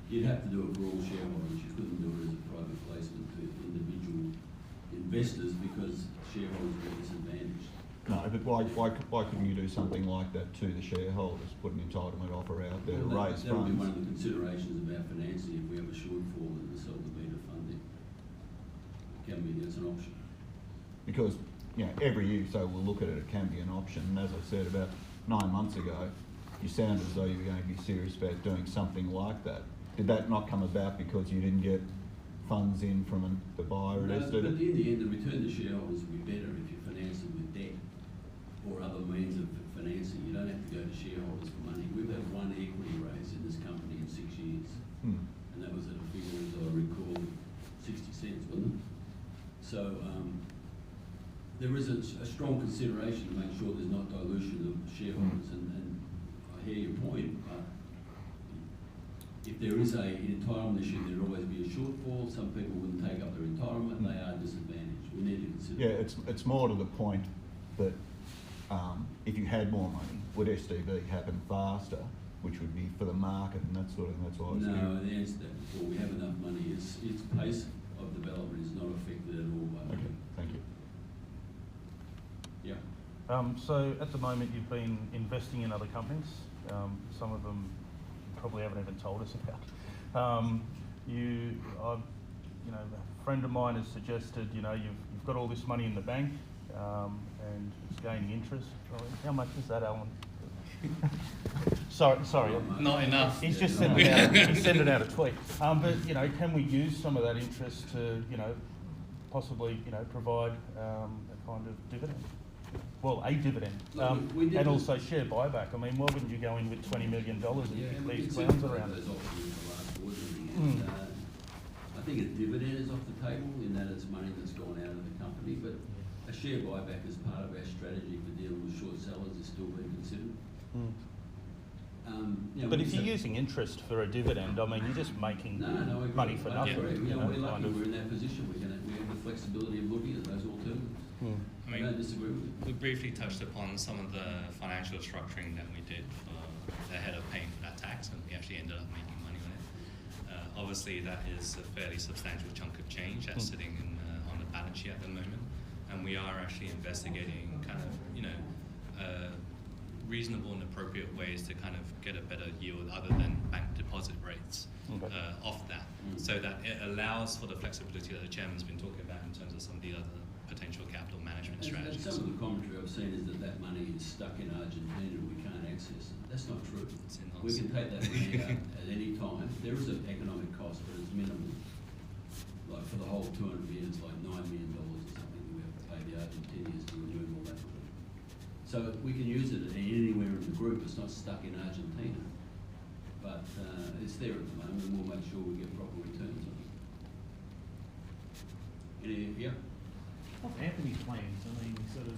You'd have to do it for all shareholders. You couldn't do it as a private placement to individual investors because shareholders are disadvantaged. No, but why couldn't you do something like that to the shareholders? Put an entitlement offer out there to raise funds. That would be one of the considerations about financing if we have a shortfall in the Salar Vida funding. That's an option. Because, you know, every year so we'll look at it can be an option. And as I said about 9 months ago, you sounded as though you were going to be serious about doing something like that. Did that not come about because you didn't get funds in from the buyer at SDV? But in the end, the return to shareholders would be better if you finance it with debt or other means of financing. You don't have to go to shareholders for money. We've had one equity raise in this company in 6 years. And that was at a figure, as I recall, 60 cents, wasn't it? So there is a strong consideration to make sure there's not dilution of shareholders, and I hear your point, but if there is an entitlement issue, there'll always be a shortfall. Some people wouldn't take up their entitlement, they are disadvantaged. We need to consider Yeah, that. it's more to the point that if you had more money, would SDV happen faster, which would be for the market and that sort of thing? That's why I was No, curious. the answer to that before, we have enough money. Its pace of development is not affected at all by Okay, money. thank you. Yeah. So at the moment you've been investing in other companies. Some of them you probably haven't even told us about. A friend of mine has suggested, you've got all this money in the bank and it's gaining interest. How much is that, Alan? Sorry. Not enough. He's just sending out a tweet. But can we use some of that interest to, possibly, provide a kind of dividend? Well, a dividend, and also share buyback. I mean, why wouldn't you go in with $20 million and kick these clowns around? Those options in the last board meeting, and, I think a dividend is off the table in that it's money that's gone out of the company, but a share buyback as part of our strategy for dealing with short sellers is still being considered. But if you're using interest for a dividend, I mean, you're just making money for nothing. We're lucky we're in that position. We have the flexibility of looking at those alternatives. I mean, I don't disagree with you. we briefly touched upon some of the financial structuring that we did for ahead of paying for that tax, and we actually ended up making money on it. Obviously, that is a fairly substantial chunk of change that's sitting on the balance sheet at the moment, and we are actually investigating kind of, reasonable and appropriate ways to kind of get a better yield other than bank deposit rates off that, so that it allows for the flexibility that the chairman's been talking about in terms of some of the other potential capital management strategies. And some of the commentary I've seen is that money is stuck in Argentina and we can't access it. That's not true. We can take that money out at any time. There is an economic cost, but it's minimal. Like for the whole 200 million, it's like $9 million or something that we have to pay the Argentinians to remove all that. So we can use it anywhere in the group. It's not stuck in Argentina, but it's there at the moment, and we'll make sure we get proper returns on it. Yeah. What's Anthony's plans? I mean, sort of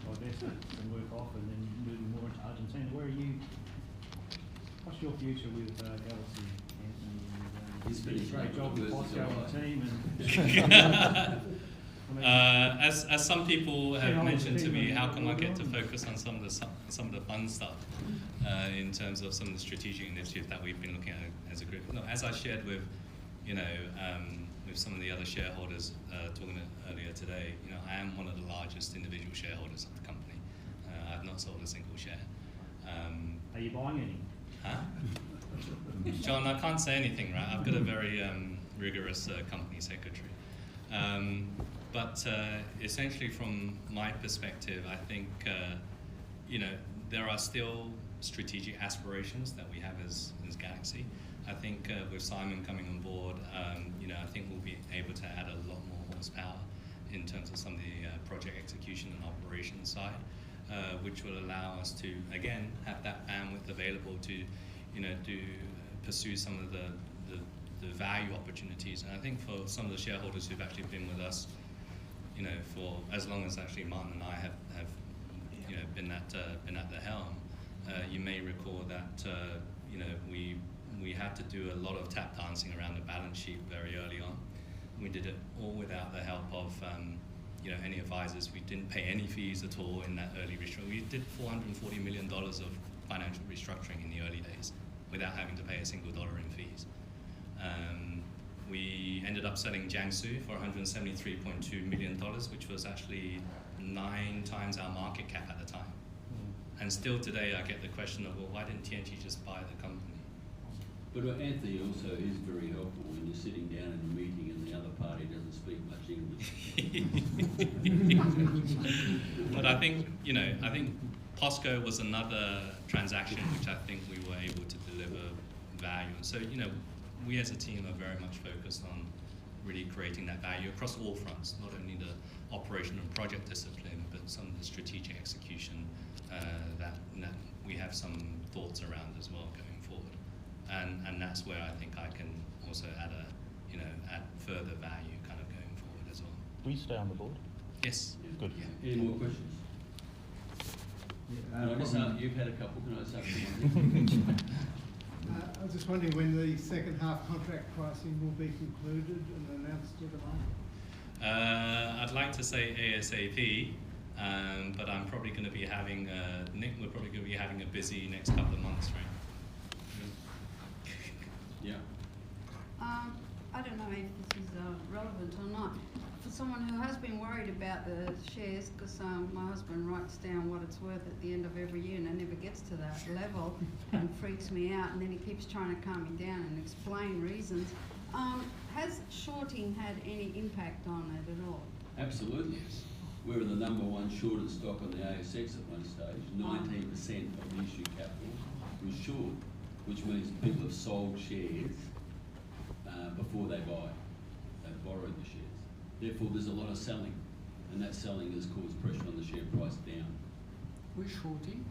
divest it and work off and then moving more into Argentina. Where are you? What's your future with Galaxy, Anthony? He's did a finished great up job with with Bosco Bosco and the team. And as some people have mentioned to me, how come I get to focus on some of the fun stuff in terms of some of the strategic initiatives that we've been looking at as a group? No, as I shared with, with some of the other shareholders talking earlier today, I am one of the largest individual shareholders of the company. I've not sold a single share. Are you buying any? Huh? John, I can't say anything, right? I've got a very rigorous company secretary. But essentially, from my perspective, I think there are still strategic aspirations that we have as Galaxy. I think with Simon coming on board, I think we'll be able to add a lot more horsepower in terms of some of the project execution and operations side, which will allow us to again have that bandwidth available to, to pursue some of the value opportunities. And I think for some of the shareholders who've actually been with us, for as long as actually Martin and I have been at the helm, you may recall that we had to do a lot of tap dancing around the balance sheet very early on. We did it all without the help of any advisors. We didn't pay any fees at all in that early restructuring. We did $440 million of financial restructuring in the early days without having to pay a single dollar in fees. We ended up selling Jiangsu for $173.2 million, which was actually 9 times our market cap at the time. And still today I get the question of, well, why didn't TNT just buy the company? But Anthony also is very helpful when you're sitting down in a meeting and the other party doesn't speak much English. But I think POSCO was another transaction which I think we were able to deliver value. And so, we as a team are very much focused on really creating that value across all fronts, not only the operational and project discipline, but some of the strategic execution that we have some thoughts around as well going forward. And that's where I think I can also add add further value kind of going forward as well. Will you stay on the board? Yes. Good. Yeah. Any more questions? You've had a couple. Can I say one? I was just wondering when the second half contract pricing will be concluded and announced to the market? I'd like to say ASAP, but I'm probably going to be having we're probably going to be having a busy next couple of months, right? Yeah. I don't know if this is relevant or not. For someone who has been worried about the shares, because my husband writes down what it's worth at the end of every year and it never gets to that level and freaks me out, and then he keeps trying to calm me down and explain reasons. Has shorting had any impact on it at all? Absolutely. We were the number one shorted stock on the ASX at one stage. 19% of the issued capital was short, which means people have sold shares before they buy. They've borrowed the shares. Therefore, there's a lot of selling, and that selling has caused pressure on the share price down. Who is shorting?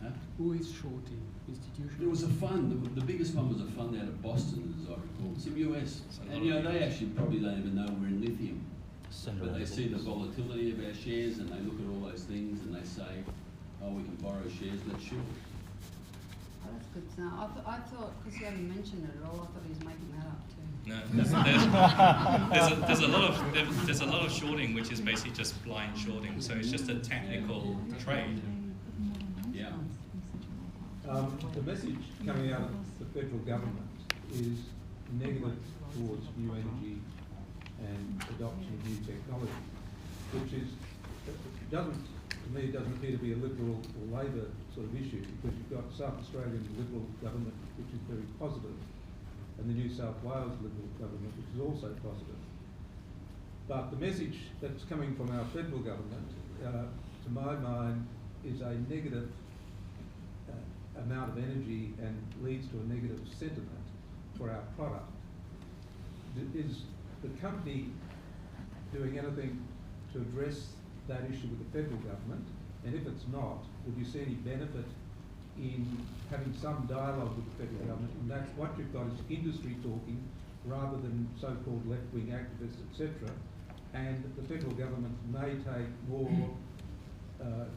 Huh? Who is shorting? Institution? There was a fund. The biggest one was a fund out of Boston, as I recall. It's in the US. And they actually probably don't even know we're in lithium. But they see the volatility of our shares and they look at all those things and they say, oh, we can borrow shares, let's short. Oh, that's good to know. I thought, because you haven't mentioned it at all, I thought he was making that up too. No, there's a lot of shorting which is basically just blind shorting, so it's just a technical trade. Yeah. The message coming out of the federal government is negative towards new energy and adoption of new technology, which is, doesn't appear to be a Liberal or Labor sort of issue, because you've got South Australian Liberal government, which is very positive, and the New South Wales Liberal government, which is also positive. But the message that's coming from our federal government, to my mind, is a negative amount of energy and leads to a negative sentiment for our product. Is the company doing anything to address that issue with the federal government? And if it's not, would you see any benefit in having some dialogue with the federal government? And that's what you've got is industry talking rather than so-called left-wing activists, etc. And the federal government may take more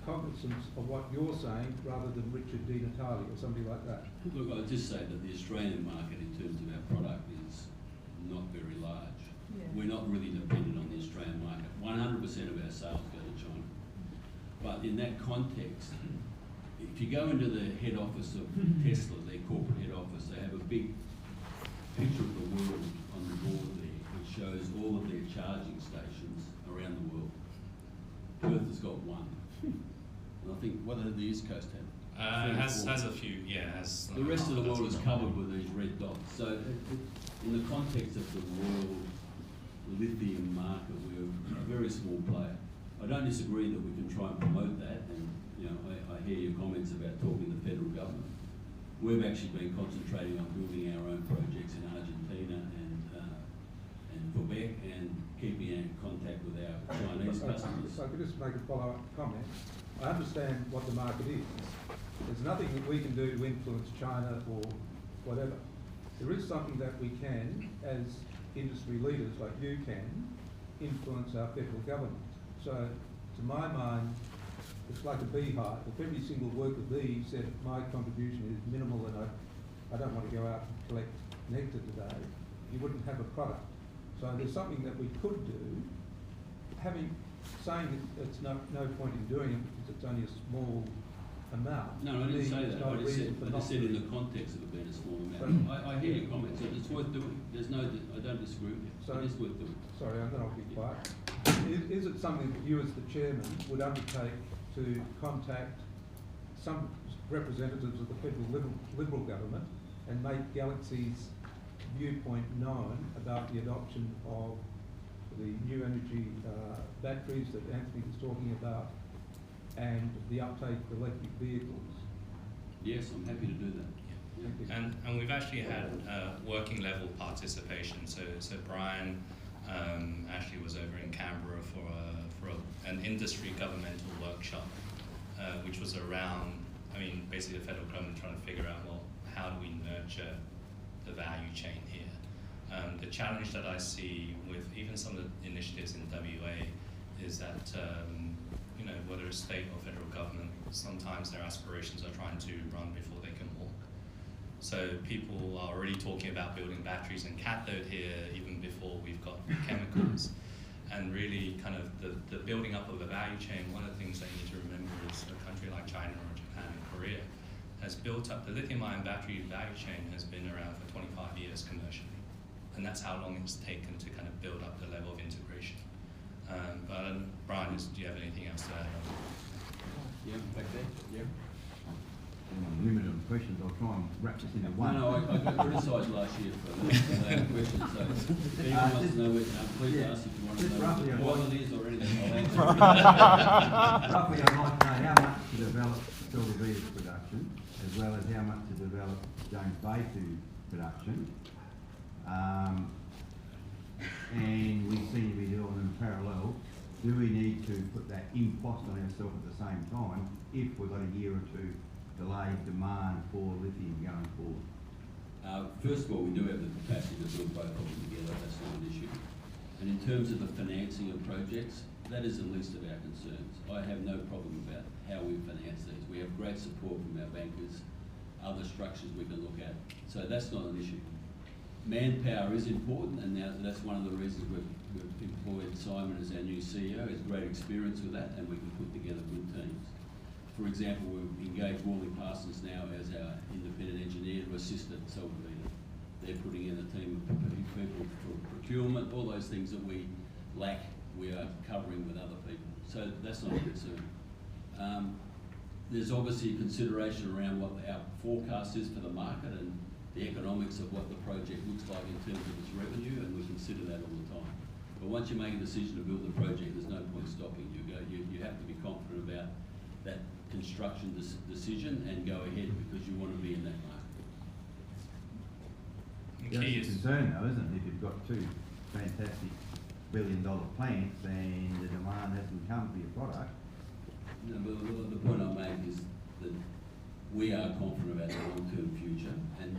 cognizance of what you're saying rather than Richard Di Natale or somebody like that. Look, I'll just say that the Australian market in terms of our product is not very large. Yeah. We're not really dependent on the Australian market. 100% of our sales go to China. But in that context, if you go into the head office of Tesla, their corporate head office, they have a big picture of the world on the board there, which shows all of their charging stations around the world. Perth has got one. And I think, what did the East Coast have? Has a few, yeah. Has the rest of the world is covered with these red dots. So in the context of the world lithium market, we're a very small player. I don't disagree that we can try and promote that, and I hear your comments about talking to the federal government. We've actually been concentrating on building our own projects in Argentina and Quebec, and keeping in contact with our Chinese customers. So I could just make a follow-up comment. I understand what the market is. There's nothing that we can do to influence China or whatever. There is something that we can, as industry leaders like you can, influence our federal government. So, to my mind, it's like a beehive. If every single worker bee said my contribution is minimal and I don't want to go out and collect nectar today, you wouldn't have a product. So there's something that we could do. Saying that it's no point in doing it because it's only a small amount. No, I didn't say that. I just said in the context of it being a small amount. I hear your comments. So it's worth doing. I don't disagree with you. So it is worth doing. Sorry, I'm going to be quiet. Is it something that you as the chairman would undertake to contact some representatives of the federal Liberal government and make Galaxy's viewpoint known about the adoption of the new energy batteries that Anthony was talking about and the uptake of electric vehicles? Yes, I'm happy to do that. Yeah. And we've actually had working level participation. So Brian actually was over in Canberra for an industry governmental workshop, which was around, basically the federal government trying to figure out, well, how do we nurture the value chain here? The challenge that I see with even some of the initiatives in WA is that, whether it's state or federal government, sometimes their aspirations are trying to run before they can walk. So people are already talking about building batteries and cathode here even before we've got chemicals. And really kind of the building up of the value chain, one of the things that you need to remember is a country like China or Japan and Korea has built up, the lithium-ion battery value chain has been around for 25 years commercially. And that's how long it's taken to kind of build up the level of integration. But Brian, do you have anything else to add? Yeah, back there, yeah. I'm limited on questions, I'll try and wrap this into one. No, I got criticised last year for that question, so if anyone wants to know, please ask if you want to know what it is or anything, I'll answer. Roughly, I'd like to know how much to develop Silver Vida's production, as well as how much to develop James Bay 2 production. And we seem to be doing them in parallel. Do we need to put that impost on ourselves at the same time if we've got a year or two delayed demand for lithium going forward? First of all, we do have the capacity to build both of them together, that's not an issue. And in terms of the financing of projects, that is the least of our concerns. I have no problem about how we finance these. We have great support from our bankers, other structures we can look at. So that's not an issue. Manpower is important, and now that's one of the reasons we've employed Simon as our new CEO. He has great experience with that, and we can put together good teams. For example, we've engaged Worley Parsons now as our independent engineer to assist at Silver Vida. They're putting in a team of people for procurement, all those things that we lack, we are covering with other people. So that's not a concern. There's obviously a consideration around what our forecast is for the market and the economics of what the project looks like in terms of its revenue, and we consider that all the time. But once you make a decision to build the project, there's no point stopping. You have to be confident about that construction decision and go ahead because you want to be in that market. That's a concern though, isn't it? If you've got two fantastic billion-dollar plants and the demand hasn't come for your product. No, but the point I make is that we are confident about the long-term future, and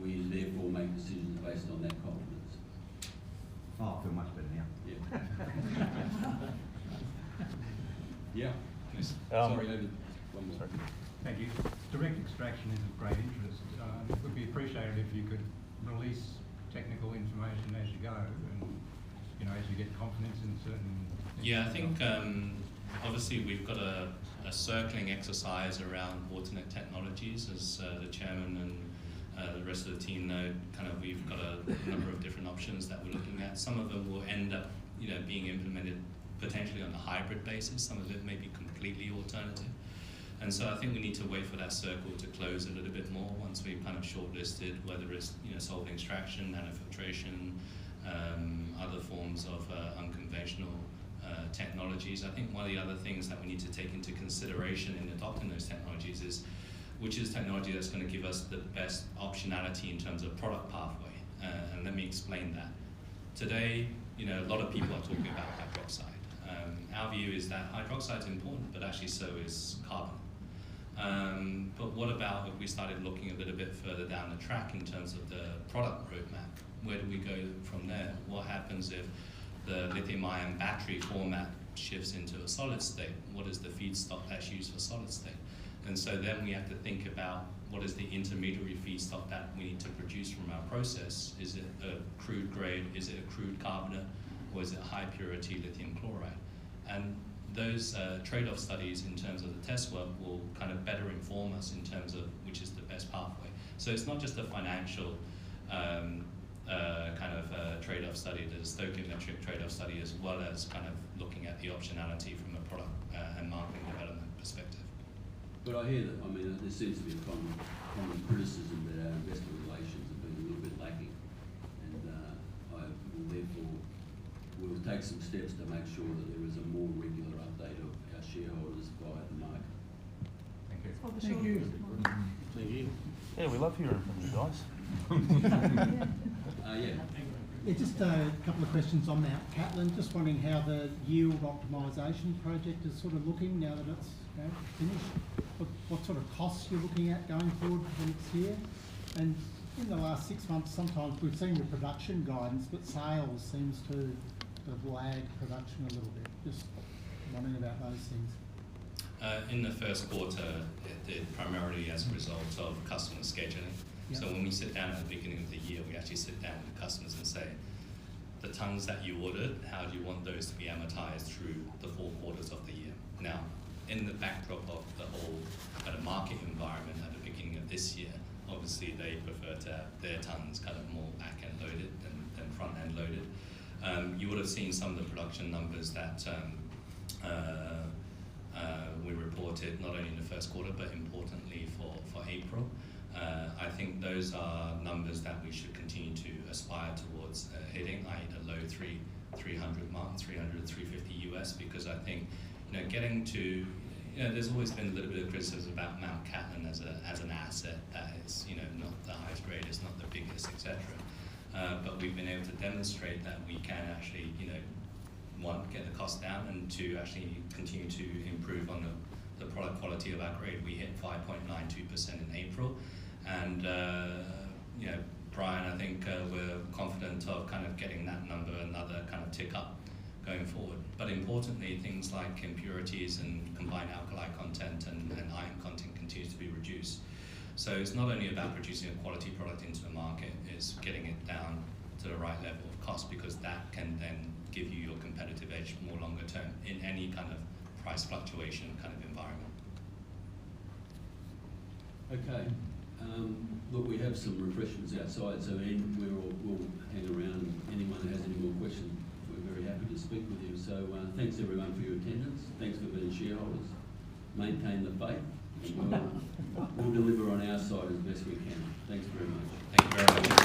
we therefore make decisions based on that confidence. Oh, I feel much better now. Yeah. Yeah. Sorry, over one more. Thank you. Direct extraction is of great interest. It would be appreciated if you could release technical information as you go, and as you get confidence in certain. Yeah, I think obviously we've got a circling exercise around alternate technologies, as the chairman and the rest of the team know. Kind of, we've got a number of different options that we're looking at. Some of them will end up, being implemented potentially on a hybrid basis. Some of it may be completely alternative. And so I think we need to wait for that circle to close a little bit more once we've kind of shortlisted whether it's solvent extraction, nanofiltration, other forms of unconventional technologies. I think one of the other things that we need to take into consideration in adopting those technologies is which is technology that's going to give us the best optionality in terms of product pathway. And let me explain that. Today, a lot of people are talking about hydroxide. Our view is that hydroxide is important, but actually so is carbon. But what about if we started looking a little bit further down the track in terms of the product roadmap? Where do we go from there? What happens if the lithium-ion battery format shifts into a solid state? What is the feedstock that's used for solid state? And so then we have to think about what is the intermediary feedstock that we need to produce from our process. Is it a crude grade? Is it a crude carbonate? Or is it high purity lithium chloride? And those trade-off studies in terms of the test work will kind of better inform us in terms of which is the best pathway. So it's not just a financial trade-off study, there's a stoichiometric trade-off study as well as kind of looking at the optionality from a product and marketing development perspective. But I hear that, there seems to be a common criticism that our investor relations have been a little bit lacking, and I will therefore we'll take some steps to make sure that there is a more regular update of our shareholders via the market. Thank you. Thank you. Thank you. Yeah, we love hearing from you guys. Yeah, just a couple of questions on Mount Cattlin. Just wondering how the yield optimisation project is sort of looking now that it's finished. What sort of costs you're looking at going forward for next year? And in the last 6 months, sometimes we've seen the production guidance, but sales seems to have lagged production a little bit. Just wondering about those things. In the first quarter, it did primarily as a result of customer scheduling. Yeah. So when we sit down at the beginning of the year, we actually sit down with the customers and say, the tons that you ordered, how do you want those to be amortized through the 4 quarters of the year? Now, in the backdrop of the whole kind of market environment at the beginning of this year, obviously they prefer to have their tons kind of more back-end loaded than front-end loaded. You would have seen some of the production numbers that we reported not only in the first quarter, but importantly for April. I think those are numbers that we should continue to aspire towards hitting, i.e. the low 300 mark, 300 to 350 US, because I think, you know, getting to, you know, there's always been a little bit of criticism about Mount Cattlin as an asset that is, you know, not the highest grade, it's not the biggest, etc. But we've been able to demonstrate that we can actually, you know, one, get the cost down, and two, actually continue to improve on the product quality of our grade. We hit 5.92% in April, and you know, Brian, I think we're confident of kind of getting that number another kind of tick up going forward. But importantly, things like impurities and combined alkali content and iron content continues to be reduced. So it's not only about producing a quality product into the market, it's getting it down to the right level of cost, because that can then give you your competitive edge more longer term in any kind of price fluctuation kind of environment. Okay. Look, we have some refreshments outside, so we'll hang around. Anyone that has any more questions, we're very happy to speak with you. So thanks everyone for your attendance. Thanks for being shareholders. Maintain the faith. We'll deliver on our side as best we can. Thanks very much. Thank you very much.